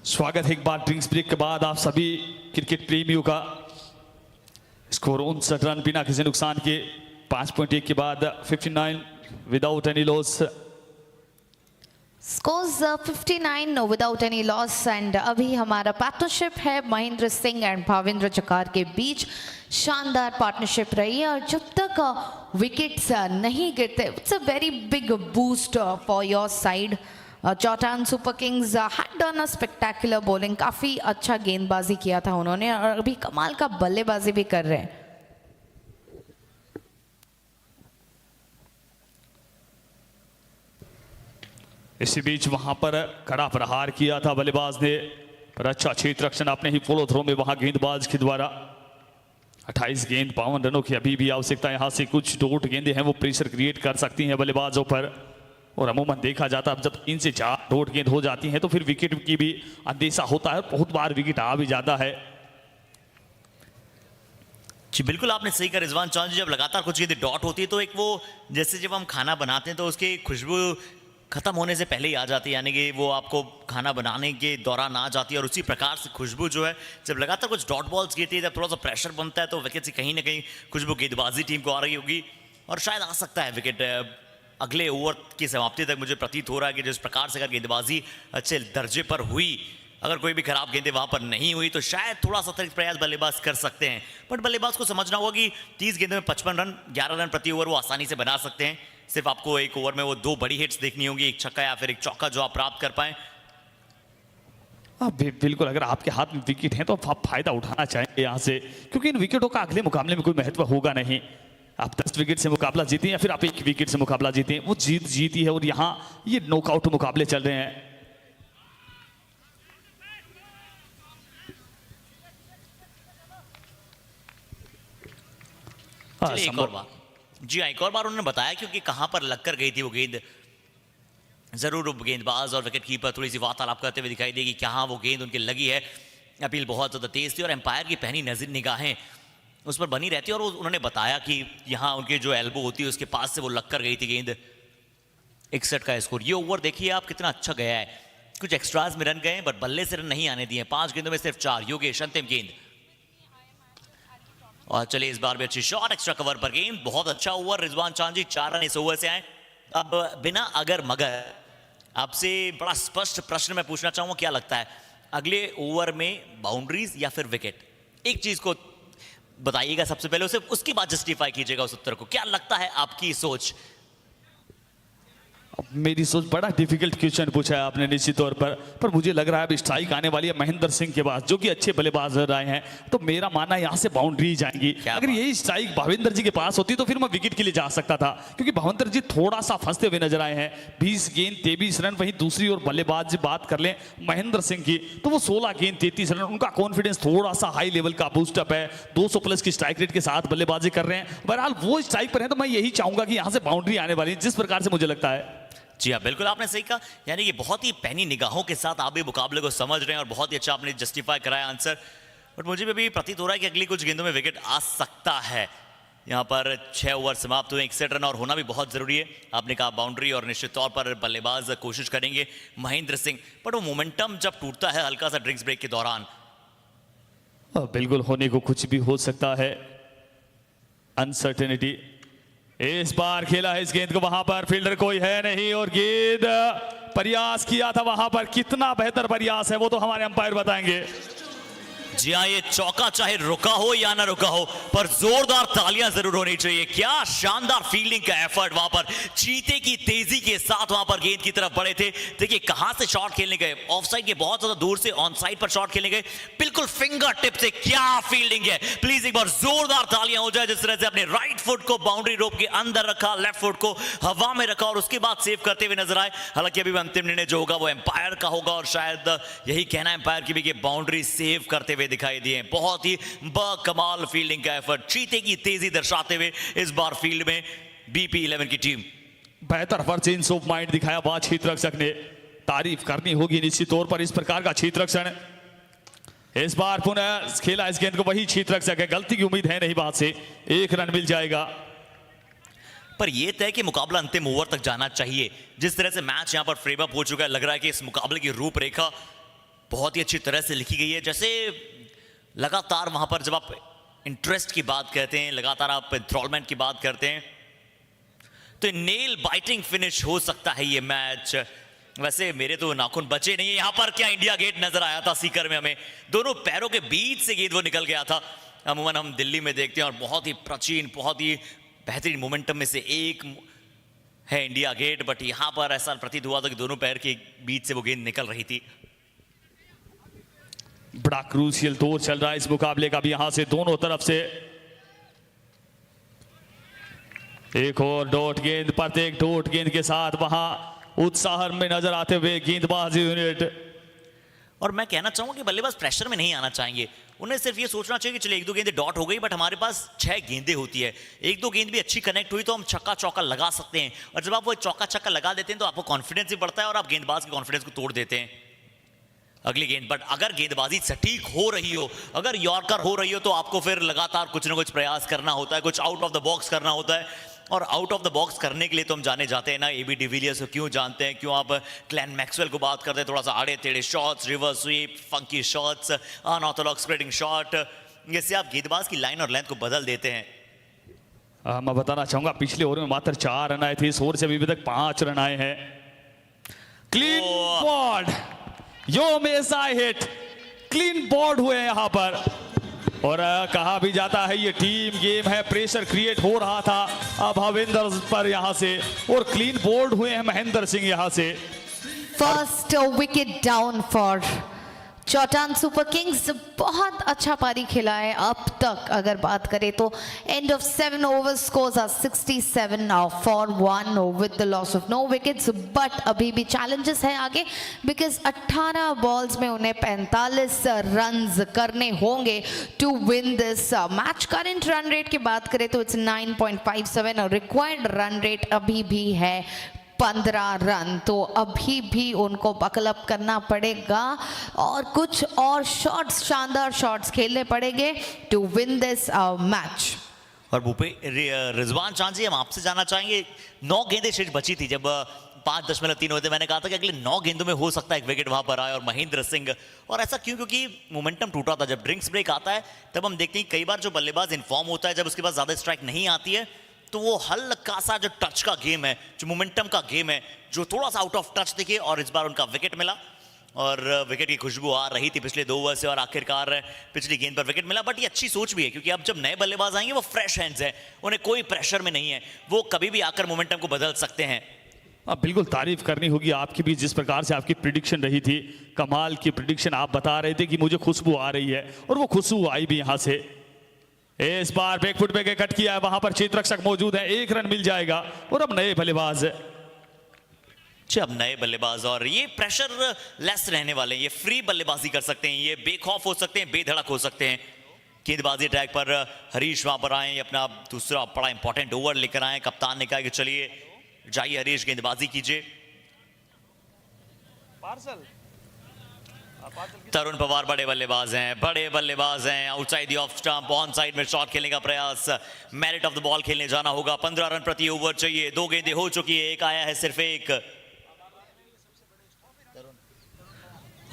स्वागत है एक बार ड्रिंक्स ब्रेक के बाद आप सभी क्रिकेट प्रेमियों का। स्कोर 59 रन बिना किसी नुकसान के, 5.1 के बाद 59 without any loss. Scores 59 without any loss and अभी हमारा पार्टनरशिप है महेंद्र सिंह एंड भाविंद्र चकार के बीच। शानदार पार्टनरशिप रही है और जब तक विकेट्स नहीं गिरते, it's a very big boost for your side. Chautan super kings had done a spectacular bowling, काफी अच्छा गेंदबाजी किया था उन्होंने और अभी कमाल का बल्लेबाजी भी कर रहे हैं। इसी बीच वहां पर कड़ा प्रहार किया था बल्लेबाज ने, पर अच्छा क्षेत्र रक्षण अपने ही फॉलो थ्रो में वहां गेंदबाज के द्वारा। 28 गेंद 52 रनों की अभी भी आवश्यकता। यहां से कुछ डॉट गेंदें हैं वो प्रेशर क्रिएट कर सकती हैं बल्लेबाजों पर, और अमूमन देखा जाता है जब 3 से 4 डॉट गेंद हो जाती हैं तो फिर विकेट की भी अंदेशा होता है। बहुत बार विकेट आ भी जाता है। जी बिल्कुल आपने सही कहा रिजवान चौहान जी, जब लगातार कुछ गेंदें डॉट होती है तो एक वो जैसे जब हम खाना बनाते हैं तो उसकी खुशबू खत्म होने से पहले ही आ जाती है, यानी कि वो आपको खाना बनाने के दौरान आ जाती है। और उसी प्रकार से खुशबू जो है जब लगातार कुछ डॉट बॉल्स गिरती है, जब थोड़ा सा प्रेशर बनता है तो विकेट से कहीं ना कहीं खुशबू गेंदबाजी टीम को आ रही होगी और शायद आ सकता है विकेट अगले ओवर की समाप्ति तक। मुझे प्रतीत हो रहा है कि जिस प्रकार से अगर गेंदबाजी अच्छे दर्जे पर हुई, अगर कोई भी खराब गेंदें वहां पर नहीं हुई तो शायद थोड़ा सा अतिरिक्त प्रयास बल्लेबाज कर सकते हैं। बट बल्लेबाज को समझना होगा कि 30 गेंदों में 55 रन 11 रन प्रति ओवर वो आसानी से बना सकते हैं। सिर्फ आपको एक ओवर में वो 2 बड़ी हिट्स देखनी होगी, एक छक्का या फिर एक चौका जो आप प्राप्त कर पाए। बिल्कुल, अगर आपके हाथ में विकेट है तो आप फायदा उठाना चाहेंगे यहाँ से, क्योंकि इन विकेटों का अगले मुकाबले में कोई महत्व होगा नहीं। आप 10 विकेट से मुकाबला जीते या फिर आप 1 विकेट से मुकाबला जीते, वो जीती है। और यहाँ ये नॉकआउट मुकाबले चल रहे हैं। एक और बार जी हाँ, एक और बार उन्होंने बताया क्योंकि कहां पर लगकर गई थी वो गेंद। जरूर गेंदबाज और विकेट कीपर थोड़ी सी वार्तालाप करते हुए दिखाई देगी कि हाँ वो गेंद उनके लगी है। अपील बहुत ज्यादा तेज थी और एम्पायर की पहनी नजर निगाहें उस पर बनी रहती है। और उन्होंने बताया कि यहाँ उनके जो एल्बो होती है उसके पास से वो लगकर गई थी गेंद। 61 का स्कोर। ये ओवर देखिए आप कितना अच्छा गया है। कुछ एक्स्ट्राज में रन गए बट बल्ले से रन नहीं आने दिए। 5 गेंदों में सिर्फ 4। योगेश अंतिम गेंद। और चलिए इस बार भी अच्छी शॉट, एक्स्ट्रा कवर पर गेंद। बहुत अच्छा ओवर रिजवान चौहान जी, 4 रन इस ओवर से आए। अब बिना अगर मगर आपसे बड़ा स्पष्ट प्रश्न मैं पूछना चाहूंगा, क्या लगता है अगले ओवर में बाउंड्रीज या फिर विकेट? एक चीज को बताइएगा सबसे पहले, उसे उसके बाद जस्टिफाई कीजिएगा उस उत्तर को। क्या लगता है आपकी सोच? मेरी सोच, बड़ा डिफिकल्ट क्वेश्चन पूछा है आपने निश्चित तौर पर मुझे लग रहा है अब स्ट्राइक आने वाली है महेंद्र सिंह के पास, जो कि अच्छे बल्लेबाज रहे हैं। तो मेरा मानना है यहाँ से बाउंड्री जाएंगी। अगर यही स्ट्राइक भाविंदर जी के पास होती तो फिर मैं विकेट के लिए जा सकता था, क्योंकि भाविंदर जी थोड़ा सा फंसते हुए नजर आए हैं। 20 गेंद 23 रन। वहीं दूसरी ओर बल्लेबाज बात कर लें महेंद्र सिंह की तो वो 16 गेंद 33 रन। उनका कॉन्फिडेंस थोड़ा सा हाई लेवल का बूस्टअप है। 200 प्लस की स्ट्राइक रेट के साथ बल्लेबाजी कर रहे हैं। बहरहाल वो स्ट्राइक पर है तो मैं यही चाहूंगा कि यहाँ से बाउंड्री आने वाली है, जिस प्रकार से मुझे लगता है। जी हाँ बिल्कुल आपने सही कहा, यानी कि बहुत ही पैनी निगाहों के साथ आप भी मुकाबले को समझ रहे हैं और बहुत ही अच्छा आपने जस्टिफाई कराया आंसर। बट मुझे भी प्रतीत हो रहा है कि अगली कुछ गेंदों में विकेट आ सकता है। यहाँ पर 6 ओवर समाप्त हुए, 61 रन और होना भी बहुत जरूरी है। आपने कहा बाउंड्री और निश्चित तौर पर बल्लेबाज कोशिश करेंगे महेंद्र सिंह। बट वो मोमेंटम जब टूटता है हल्का सा ड्रिंक्स ब्रेक के दौरान, बिल्कुल होने को कुछ भी हो सकता है। अनसर्टेनिटी। इस बार खेला है इस गेंद को, वहां पर फील्डर कोई है नहीं और गेंद प्रयास किया था वहां पर। कितना बेहतर प्रयास है वो तो हमारे अंपायर बताएंगे। जी हाँ, ये चौका चाहे रुका हो या ना रुका हो पर जोरदार तालियां जरूर होनी चाहिए। क्या शानदार फील्डिंग का एफर्ट वहां पर, चीते की तेजी के साथ वहां पर गेंद की तरफ बढ़े थे। देखिए कहां से शॉट खेलने गए, ऑफसाइड के बहुत ज्यादा दूर से ऑन साइड पर शॉट खेलने गए, बिल्कुल फिंगर टिप से। क्या फील्डिंग है, प्लीज एक बार जोरदार तालियां हो जाए। जिस तरह से अपने राइट फुट को बाउंड्री रोप के अंदर रखा, लेफ्ट फुट को हवा में रखा और उसके बाद सेव करते हुए नजर आए। हालांकि अभी अंतिम निर्णय जो होगा वो एम्पायर का होगा और शायद यही कहना एम्पायर की भी कि बाउंड्री सेव करते हुए दिखाई दिए। बहुत ही बकमाल फील्डिंग का एफर्ट, चीते की तेजी दर्शाते हुए इस बार फील्ड में BP11 की टीम। बेहतर चेंज ऑफ माइंड दिखाया वहां क्षेत्ररक्षक ने, तारीफ करनी होगी निश्चित तौर पर इस प्रकार का क्षेत्ररक्षण। इस बार पुनः खेला इस गेंद को वही क्षेत्ररक्षक है, गलती की उम्मीद है नहीं बात से, 1 रन मिल जाएगा। पर यह तय कि मुकाबला अंतिम ओवर तक जाना चाहिए। जिस तरह से मैच यहां पर फ्रेम अप हो चुका है, लग रहा है कि इस मुकाबले की रूपरेखा बहुत ही अच्छी तरह से लिखी गई है। जैसे लगातार वहां पर जब आप इंटरेस्ट की बात करते हैं, लगातार आप एंथ्रॉलमेंट की बात करते हैं, तो नेल बाइटिंग फिनिश हो सकता है ये मैच। वैसे मेरे तो नाखून बचे नहीं है यहां पर। क्या इंडिया गेट नजर आया था सीकर में, हमें दोनों पैरों के बीच से गेंद वो निकल गया था। अमूमन हम दिल्ली में देखते हैं और बहुत ही प्राचीन, बहुत ही बेहतरीन मोमेंटम में से एक है इंडिया गेट, बट यहां पर ऐसा प्रतीत हुआ था कि दोनों पैर के बीच से वो गेंद निकल रही थी। बड़ा क्रूशियल दौर चल रहा है इस मुकाबले का भी, यहां से दोनों तरफ से। एक और डॉट गेंद, प्रत्येक डॉट गेंद के साथ वहां उत्साह में नजर आते हुए गेंदबाज यूनिट। और मैं कहना चाहूंगा कि बल्लेबाज प्रेशर में नहीं आना चाहिए, उन्हें सिर्फ ये सोचना चाहिए कि चलिए 1-2 गेंदें डॉट हो गई, बट हमारे पास 6 गेंदें होती है, 1-2 गेंद भी अच्छी कनेक्ट हुई तो हम छक्का चौका लगा सकते हैं। और जब आप वो चौका छक्का लगा देते हैं तो आपको कॉन्फिडेंस भी बढ़ता है और आप गेंदबाज के कॉन्फिडेंस को तोड़ देते हैं अगली गेंद। बट अगर गेंदबाजी सटीक हो रही हो, अगर यॉर्कर हो रही हो, तो आपको फिर लगातार कुछ ना कुछ प्रयास करना होता है, कुछ आउट ऑफ द बॉक्स करना होता है। और आउट ऑफ द बॉक्स करने के लिए तो हम जाने जाते हैं ना, एबी डिविलियर्स को क्यों जानते हैं, क्यों आप ग्लेन मैक्सवेल को बात करते हैं, थोड़ा सा आड़े टेढ़े shots, reverse sweep, funky shots, unorthodox spreading shot, इससे आप गेंदबाज की लाइन और लेंथ को बदल देते हैं। मैं बताना चाहूंगा पिछले ओवर में मात्र 4 रन आए थे, इस ओवर से अभी तक 5 रन आए हैं। Clean bowled, you miss I hit, clean bowled हुए यहां पर। और कहा भी जाता है ये टीम गेम है, प्रेशर क्रिएट हो रहा था अब हविंदर पर यहां से, और क्लीन बोल्ड हुए हैं महेंद्र सिंह यहां से। First wicket down for Chautan super kings. बहुत अच्छा पारी खेला है अब तक, अगर बात करें तो end of 7 overs scores are 67 now for 1 with the loss of no wickets, but अभी भी challenges है आगे, because 18 balls में उन्हें 45 runs करने होंगे to win this match। current run rate की बात करें तो it's 9.57 और required run rate अभी भी है 15 रन, तो अभी भी उनको बकल अप करना पड़ेगा और कुछ और शॉट्स, शानदार शॉट्स खेलने पड़ेंगे टू विन दिस मैच। और रिजवान चांद जी, हम आपसे जानना चाहेंगे, 9 गेंदें शेष बची थी जब 5.3 होते, मैंने कहा था कि अगले 9 गेंदों में हो सकता है एक विकेट वहां पर आए और महेंद्र सिंह। और ऐसा क्यों? क्योंकि मोमेंटम टूटा था। जब ड्रिंक्स ब्रेक आता है तब हम देखते हैं कई बार जो बल्लेबाज इन्फॉर्म होता है, जब उसके पास ज्यादा स्ट्राइक नहीं आती है तो वो हल्का सा जो टच का गेम है, जो मोमेंटम का गेम है, जो थोड़ा सा आउट ऑफ टच दिखे, और इस बार उनका विकेट मिला और विकेट की खुशबू आ रही थी पिछले 2 ओवर से और आखिरकार पिछली गेंद पर विकेट मिला। बट ये अच्छी सोच भी है क्योंकि अब जब नए बल्लेबाज आएंगे वो फ्रेश हैंड्स हैं, उन्हें कोई प्रेशर में नहीं है, वो कभी भी आकर मोमेंटम को बदल सकते हैं। अब बिल्कुल तारीफ करनी होगी आपकी भी, जिस प्रकार से आपकी प्रिडिक्शन रही थी, कमाल की प्रिडिक्शन। आप बता रहे थे कि मुझे खुशबू आ रही है और वो खुशबू आई भी यहां से। इस बार बैकफुट पे कट किया है, वहां पर क्षेत्ररक्षक मौजूद है, 1 रन मिल जाएगा। और अब नए बल्लेबाज, अब नए बल्लेबाज, और ये प्रेशर लेस रहने वाले हैं, ये फ्री बल्लेबाजी कर सकते हैं, ये बेखौफ हो सकते हैं, बेधड़क हो सकते हैं। गेंदबाजी ट्रैक पर हरीश वहां पर आए, अपना दूसरा बड़ा इंपॉर्टेंट ओवर लेकर आए। कप्तान ने कहा कि चलिए जाइए हरीश, गेंदबाजी कीजिए। तरुण पवार बड़े बल्लेबाज हैं, बड़े बल्लेबाज हैं। Outside the off stump, on side में शॉट खेलने का प्रयास, मेरिट ऑफ द बॉल खेलने जाना होगा। 15 रन प्रति ओवर चाहिए, 2 गेंदें हो चुकी है, एक आया है सिर्फ एक।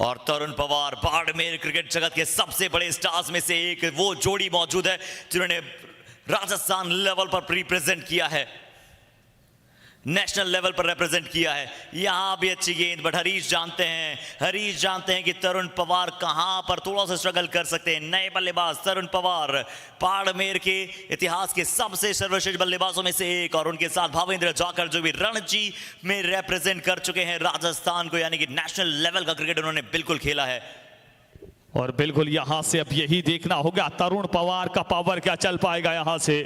और तरुण पवार बाड़मेर क्रिकेट जगत के सबसे बड़े स्टार्स में से एक, वो जोड़ी मौजूद है जिन्होंने राजस्थान लेवल पर रिप्रेजेंट किया है, नेशनल लेवल पर रिप्रेजेंट किया है। यहां भी अच्छी गेंद, बट हरीश जानते हैं कि तरुण पवार कहां पर थोड़ा सा स्ट्रगल कर सकते हैं। नए बल्लेबाज तरुण पवार, बाड़मेर के इतिहास के सबसे सर्वश्रेष्ठ बल्लेबाजों में से एक, और उनके साथ भावेंद्र जाकर जो भी रणजी में रिप्रेजेंट कर चुके हैं राजस्थान को, यानी कि नेशनल लेवल का क्रिकेट उन्होंने बिल्कुल खेला है। और बिल्कुल यहां से अब यही देखना होगा तरुण पवार का पावर क्या चल पाएगा। यहां से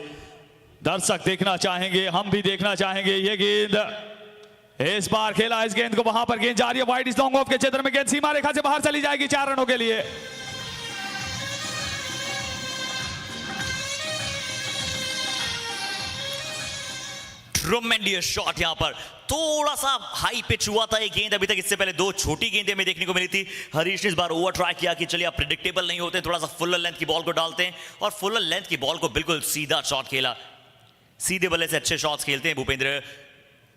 दर्शक देखना चाहेंगे, हम भी देखना चाहेंगे। ये गेंद इस बार खेला, इस गेंद को वहां पर गेंद जा रही है वाइड लॉन्ग ऑफ के क्षेत्र में, गेंद सीमा रेखा से बाहर चली जाएगी 4 रनों के लिए। ट्रमेंडियस शॉट यहां पर, थोड़ा सा हाई पिच हुआ था ये गेंद। अभी तक इससे पहले 2 छोटी गेंदें हमें देखने को मिली थी। हरीश ने इस बार ओवर ट्राई किया कि चलिए आप प्रेडिक्टेबल नहीं होते, थोड़ा सा फुलर लेंथ की बॉल को डालते हैं, और फुलर लेंथ की बॉल को बिल्कुल सीधा शॉट खेला। सीधे बल्ले से अच्छे शॉट्स खेलते हैं भूपेंद्र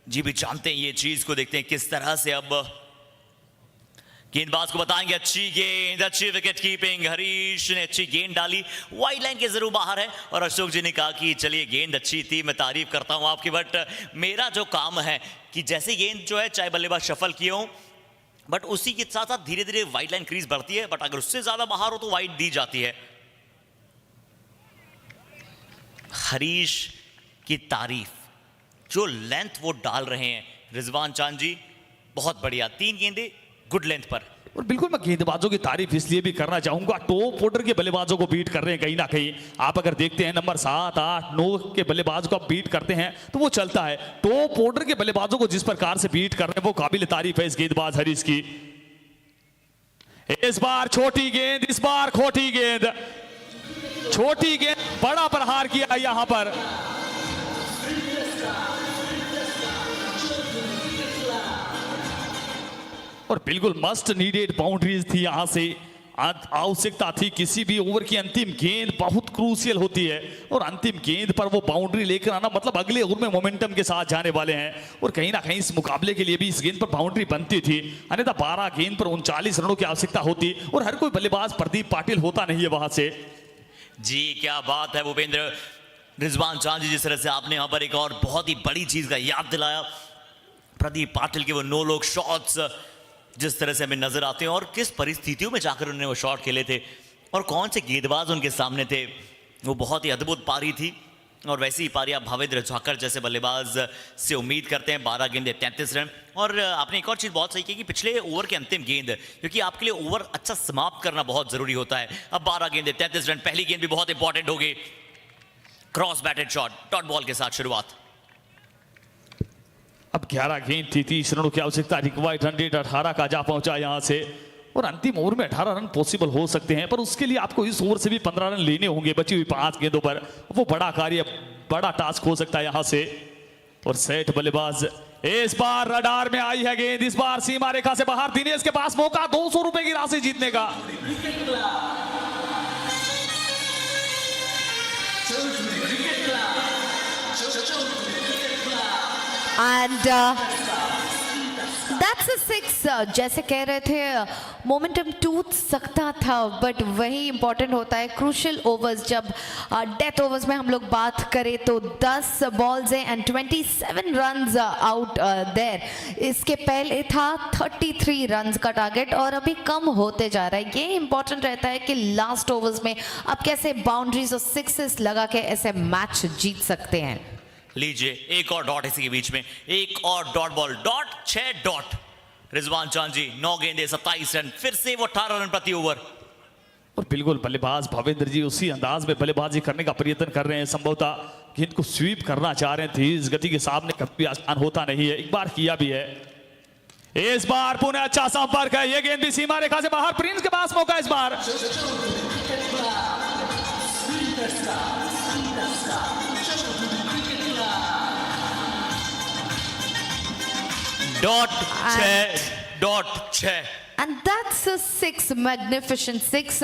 जी भी जानते हैं ये चीज को। देखते हैं किस तरह से अब गेंदबाज को बताएंगे। अच्छी गेंद, अच्छी विकेट कीपिंग, हरीश ने अच्छी गेंद डाली, वाइड लाइन के जरूर बाहर है। और अशोक जी ने कहा कि चलिए गेंद अच्छी थी, मैं तारीफ करता हूं आपकी, बट मेरा जो काम है कि जैसे गेंद जो है चाहे बल्लेबाज शफल किए हो, बट उसी के साथ साथ धीरे धीरे वाइड लाइन क्रीज बढ़ती है, बट अगर उससे ज्यादा बाहर हो तो वाइड दी जाती है। हरीश की तारीफ, जो लेंथ वो डाल रहे हैं रिजवान चांद जी, बहुत बढ़िया। 3 गेंदें गुड लेंथ पर। और बिल्कुल मैं गेंदबाजों की तारीफ इसलिए भी करना चाहूंगा, टॉप ऑर्डर के बल्लेबाजों को बीट कर रहे हैं कहीं ना कहीं। आप अगर देखते हैं नंबर 7, 8, 9 के बल्लेबाज को आप बीट करते हैं तो वो चलता है। टॉप ऑर्डर के बल्लेबाजों को जिस प्रकार से बीट कर रहे हैं वो काबिल तारीफ है इस गेंदबाज हरीश की। इस बार छोटी गेंद, इस बार खोटी गेंद, छोटी गेंद, बड़ा प्रहार किया यहां पर। और बिल्कुल मस्ट नीडेड बाउंड्रीज थी, यहां से आवश्यकता थी। किसी भी ओवर की अंतिम गेंद बहुत क्रूशियल होती है, और अंतिम गेंद पर वो बाउंड्री लेकर आना मतलब अगले ओवर में मोमेंटम के साथ जाने वाले हैं। और कहीं ना कहीं इस मुकाबले के लिए भी इस गेंद पर बाउंड्री बनती थी, अन्यथा 12 गेंद पर 39 रनों की आवश्यकता होती, और हर कोई बल्लेबाज प्रदीप पाटिल होता नहीं है वहां से। जी क्या बात है भूपेंद्र। रिजवान चांद जी, जिस तरह से आपने यहां पर एक और बहुत ही बड़ी चीज का याद दिलाया, प्रदीप पाटिल के वो नो लुक शॉट्स जिस तरह से हमें नजर आते हैं, और किस परिस्थितियों में जाकर उन्होंने वो शॉट खेले थे, और कौन से गेंदबाज उनके सामने थे। वो बहुत ही अद्भुत पारी थी, और वैसी ही पारी आप भावेंद्र झाकर जैसे बल्लेबाज से उम्मीद करते हैं। 12 गेंदे 33 रन। और आपने एक और चीज बहुत सही की कि पिछले ओवर के अंतिम गेंद, क्योंकि आपके लिए ओवर अच्छा समाप्त करना बहुत जरूरी होता है। अब 12 गेंदे 33 रन, पहली गेंद भी बहुत इंपॉर्टेंट होगी, cross batted shot, dot ball के साथ शुरुआत। अब 11 गेंद थी, 30 रनों की आवश्यकता, रिक्वायर्ड रन रेट 18 का जा पहुंचा यहां से। और अंतिम ओवर में 18 रन पॉसिबल हो सकते हैं, पर उसके लिए आपको इस ओवर से भी 15 रन लेने होंगे बची हुई 5 गेंदों पर। वो बड़ा कार्य, बड़ा टास्क हो सकता है यहां से। और सेट बल्लेबाज, इस बार रडार में आई है गेंद, इस बार सीमा रेखा से बाहर। दिनेश के पास मौका 200 रुपए की राशि जीतने का। And that's a 6. जैसे कह रहे थे मोमेंटम टूट सकता था, बट वही इंपॉर्टेंट होता है क्रूशियल ओवर्स। जब डेथ ओवर्स में हम लोग बात करें तो 10 बॉल्स हैं एंड 27 रन्स आउट देयर। इसके पहले था 33 रन्स का टारगेट, और अभी कम होते जा रहा है। ये इंपॉर्टेंट रहता है कि लास्ट ओवर्स में आप कैसे बाउंड्रीज और सिक्सेस लगा के ऐसे मैच जीत सकते हैं। लीजिए एक और डॉट इसी के बीच में, एक और dot ball, dot 6 dot. Rizwan चांद जी 9 गेंदे 27 रन, फिर से वो 18 रन प्रति ओवर। और बिल्कुल बल्लेबाज भावेंद्र जी उसी अंदाज में बल्लेबाजी करने का प्रयत्न कर रहे हैं। संभवतः गेंद को स्वीप करना चाह रहे थे, इस गति के सामने कभी आसान होता नहीं है। एक बार किया भी है, इस बार पुनः अच्छा संपर्क है, ये गेंद भी सीमा रेखा से बाहर। प्रिंस के पास मौका इस बार। Dot 6, dot 6। And that's a 6, magnificent 6.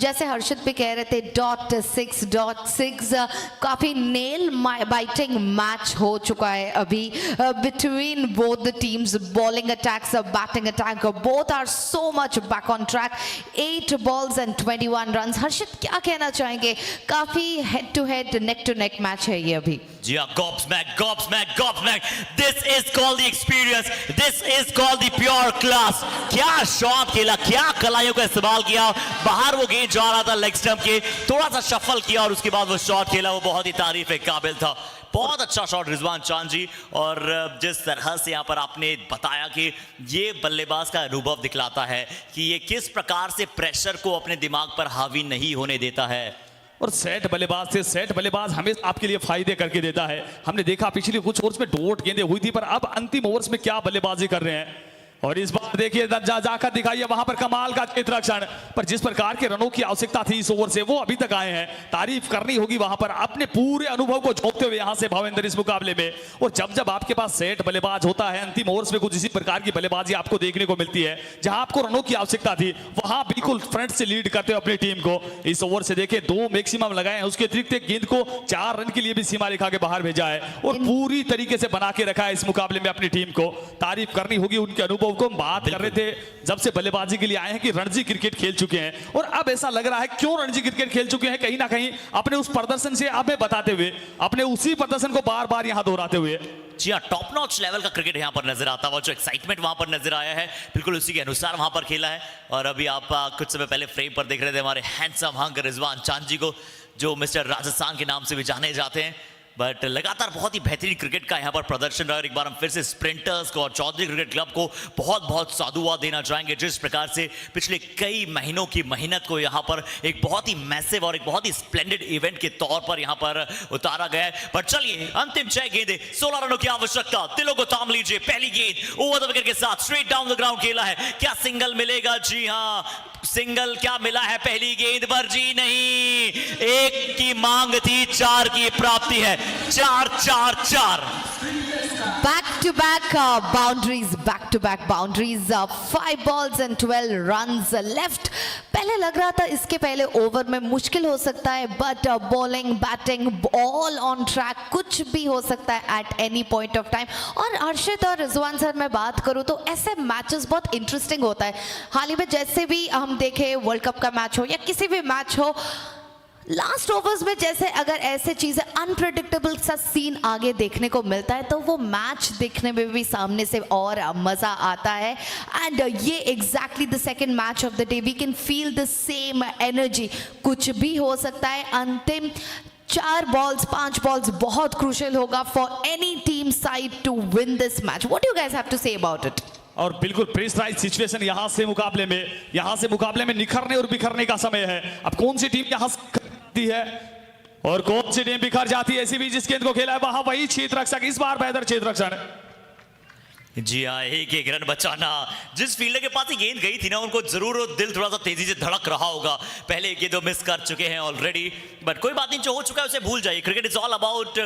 जैसे हर्षित भी कह रहे थे, डॉट 6, डॉट 6 काफी नेल बाइटिंग मैच हो चुका है अभी between both the teams. Bowling attacks, batting attack, both are so much back on track. 8 balls and 21 runs। Harshit क्या कहना चाहेंगे? काफी head to head, neck to neck match है ये अभी। जी हाँ, gobsmacked, gobsmacked, gobsmacked. This is called the experience, this is called the pure class. क्या शॉट खेला, क्या कलाइयों का इस्तेमाल किया। बाहर वो गेंद जा रहा था लेग स्टंप के, थोड़ा सा शफल किया और उसके बाद वो शॉट खेला, वो बहुत ही तारीफ के काबिल था। बहुत अच्छा शॉट रिजवान चांद जी। और जिस तरह से यहाँ पर आपने बताया कि ये बल्लेबाज का अनुभव दिखलाता है कि ये किस प्रकार से प्रेशर को अपने दिमाग पर हावी नहीं होने देता है। और सेट बल्लेबाज से, सेट बल्लेबाज हमेशा आपके लिए फायदे करके देता है। हमने देखा पिछले कुछ ओवर्स में डॉट गेंदें हुई थी, पर अब अंतिम ओवर्स में क्या बल्लेबाजी कर रहे हैं। और इस बार देखिए जाकर दिखाइए वहां पर कमाल का क्षेत्ररक्षण, पर जिस प्रकार के रनों की आवश्यकता थी इस ओवर से वो अभी तक आए हैं। तारीफ करनी होगी वहां पर अपने पूरे अनुभव को झोंकते हुए यहां से भावेंद्र इस मुकाबले में। और जब जब आपके पास सेट बल्लेबाज होता है अंतिम ओवर्स में कुछ इसी प्रकार की बल्लेबाजी आपको देखने को मिलती है। जहां आपको रनों की आवश्यकता थी वहां बिल्कुल फ्रंट से लीड करते हुए अपनी टीम को इस ओवर से देखिए 2 मैक्सिमम लगाए हैं, उसके अतिरिक्त एक गेंद को 4 रन के लिए भी सीमा रेखा के बाहर भेजा है और पूरी तरीके से बना के रखा है इस मुकाबले में अपनी टीम को। तारीफ करनी होगी उनके अनुभव को। बात कर रहे थे जब से बल्लेबाजी के लिए आए हैं कि रणजी क्रिकेट खेल चुके हैं और अब ऐसा लग रहा है क्यों रणजी क्रिकेट खेल चुके हैं, कहीं ना कहीं अपने उस प्रदर्शन से हमें बताते हुए अपने उसी प्रदर्शन को बार बार यहां दोहराते हुए। जी हाँ, टॉप नॉच लेवल का क्रिकेट यहाँ पर नजर आता हुआ, जो एक्साइटमेंट वहां पर नजर आया है बिल्कुल उसी के अनुसार वहां पर खेला है। और अभी आप कुछ समय पहले फ्रेम पर देख रहे थे हमारे हैंडसम हंग रिजवान चांद जी को, जो मिस्टर राजस्थान के नाम से भी जाने जाते हैं। बट लगातार बहुत ही बेहतरीन क्रिकेट का यहाँ पर प्रदर्शन रहा। एक बार हम फिर से स्प्रिंटर्स को और चौधरी क्रिकेट क्लब को बहुत बहुत साधुवाद देना चाहेंगे, जिस प्रकार से पिछले कई महीनों की मेहनत को यहाँ पर एक बहुत ही मैसिव और एक बहुत ही स्प्लेंडेड इवेंट के तौर पर यहाँ पर उतारा गया है। पर चलिए अंतिम 6 गेंदें 16 रनों की आवश्यकता, दिलों को थाम लीजिए। पहली गेंद ओवर द विकेट के साथ स्ट्रेट डाउन द ग्राउंड खेला है, क्या सिंगल मिलेगा? जी हाँ, सिंगल क्या मिला है पहली गेंद पर? जी नहीं, 1 की मांग थी, 4 की प्राप्ति है। 4-4-4 Back to back boundaries, 5 balls and 12 runs left. पहले लग रहा था इसके पहले ओवर में मुश्किल हो सकता है, but bowling batting all on track, कुछ भी हो सकता है eight any point of time. और अर्शित और रिजवान सर मैं बात करूं तो ऐसे मैचेस बहुत इंटरेस्टिंग होता है। हाल ही में जैसे भी हम देखे वर्ल्ड कप का मैच हो या किसी भी मैच हो, लास्ट ओवर्स में जैसे अगर ऐसे चीजें अनप्रेडिक्टेबल सा सीन आगे देखने को मिलता है तो वो मैच देखने में भी सामने से और मजा आता है। एंड ये exactly the second match of the day, we can feel the same energy. कुछ भी हो सकता है, अंतिम 4 बॉल्स 5 बॉल्स बहुत क्रूशियल होगा for any team side to win this match. What you guys have to say about it? और बिल्कुल प्रेशराइज सिचुएशन यहां से मुकाबले में निखरने और बिखरने का समय है। अब कौन सी टीम यहां से है और कौन सी टीम बिखर जाती है? ऐसी भी जिस गेंद को खेला है वहां वही क्षेत्ररक्षक, इस बार बेहतर क्षेत्ररक्षण। जी हाँ, एक रन बचाना। जिस फील्डर के पास ही गेंद गई थी ना, उनको जरूर दिल थोड़ा सा तेजी से धड़क रहा होगा। पहले गेंद मिस कर चुके हैं ऑलरेडी, बट कोई बात नहीं, जो हो चुका है उसे भूल जाइए। क्रिकेट इज ऑल अबाउट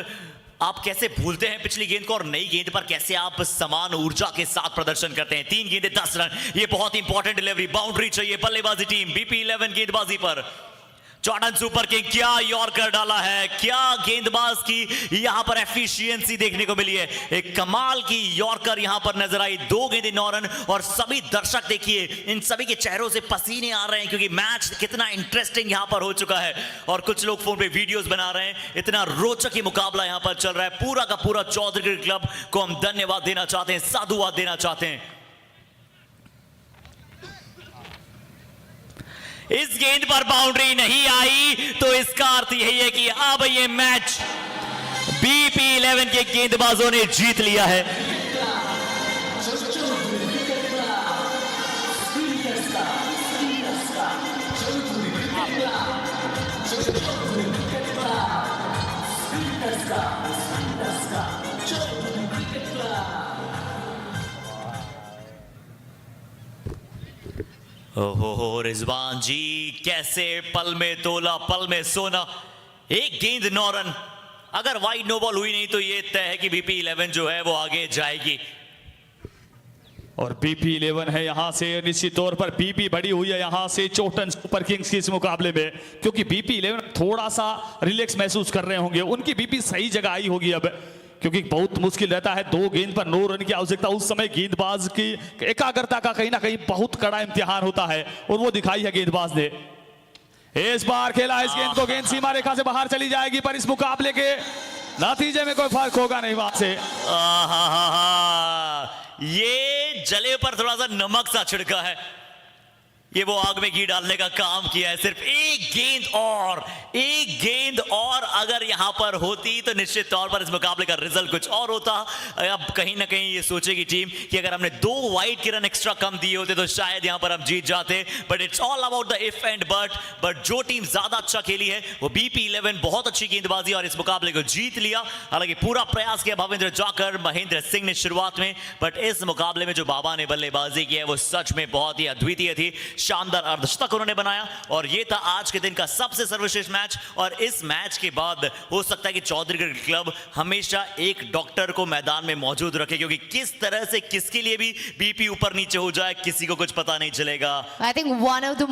आप कैसे भूलते हैं पिछली गेंद को और नई गेंद पर कैसे आप समान ऊर्जा के साथ प्रदर्शन करते हैं। 3 गेंदें 10 रन, ये बहुत इंपॉर्टेंट डिलीवरी। बाउंड्री चाहिए बल्लेबाजी टीम बीपी 11 गेंदबाजी पर। जॉर्डन सुपर किंग क्या यॉर्कर डाला है, क्या गेंदबाज की यहां पर एफिशिएंसी देखने को मिली है। एक कमाल की यॉर्कर यहां पर नजर आई। 2 गेंदें 9 रन और सभी दर्शक देखिए इन सभी के चेहरों से पसीने आ रहे हैं, क्योंकि मैच कितना इंटरेस्टिंग यहां पर हो चुका है। और कुछ लोग फोन पे वीडियोस बना रहे हैं, इतना रोचक ही मुकाबला यहां पर चल रहा है। पूरा का पूरा चौधरी क्रिकेट क्लब को हम धन्यवाद देना चाहते हैं, साधुवाद देना चाहते हैं। इस गेंद पर बाउंड्री नहीं आई तो इसका अर्थ यही है कि अब ये मैच बीपी 11 के गेंदबाजों ने जीत लिया है। ओहो रिजवान जी, कैसे पल में तोला पल में सोना। 1 गेंद 9 रन, अगर वाइड नो बॉल हुई नहीं तो ये तय है कि बीपी 11 जो है वो आगे जाएगी। और बीपी 11 है यहां से निश्चित तौर पर बीपी बड़ी हुई है यहां से चोटन सुपर किंग्स के इस मुकाबले में, क्योंकि बीपी 11 थोड़ा सा रिलैक्स महसूस कर रहे होंगे। उनकी बीपी सही जगह आई होगी अब, क्योंकि बहुत मुश्किल रहता है 2 गेंद पर 9 रन की आवश्यकता। उस समय गेंदबाज की एकाग्रता का कहीं ना कहीं बहुत कड़ा इम्तिहान होता है और वो दिखाई है गेंदबाज ने। इस बार खेला इस गेंद को, गेंद सीमा रेखा से बाहर चली जाएगी, पर इस मुकाबले के नतीजे में कोई फर्क होगा नहीं वहां से। ये जले पर थोड़ा सा नमक सा छिड़का है। ये वो आग में घी डालने का काम किया है। सिर्फ एक गेंद और अगर यहां पर होती तो निश्चित तौर पर इस मुकाबले का रिजल्ट कुछ और होता। अब कहीं ना कहीं ये सोचेगी टीम कि अगर हमने 2 वाइड के रन एक्स्ट्रा कम दिए होते तो शायद यहां पर हम जीत जाते। But it's all about the if and but जो टीम ज्यादा अच्छा खेली है वो BP11 बहुत अच्छी गेंदबाजी और इस मुकाबले को जीत लिया। हालांकि पूरा प्रयास किया भावेंद्र जाकर, महेंद्र सिंह ने शुरुआत में, बट इस मुकाबले में जो बाबा ने बल्लेबाजी की है वो सच में बहुत ही अद्वितीय थी। शानदार अर्धशतक उन्होंने बनाया और ये था आज के दिन का सबसे सर्वश्रेष्ठ मैच। और इस मैच के बाद हो सकता है कि चौधरी क्रिकेट क्लब हमेशा एक डॉक्टर को मैदान में मौजूद रखे, क्योंकि किस तरह से किसके लिए भी BP ऊपर नीचे हो जाए किसी को कुछ पता नहीं चलेगा। I think one of the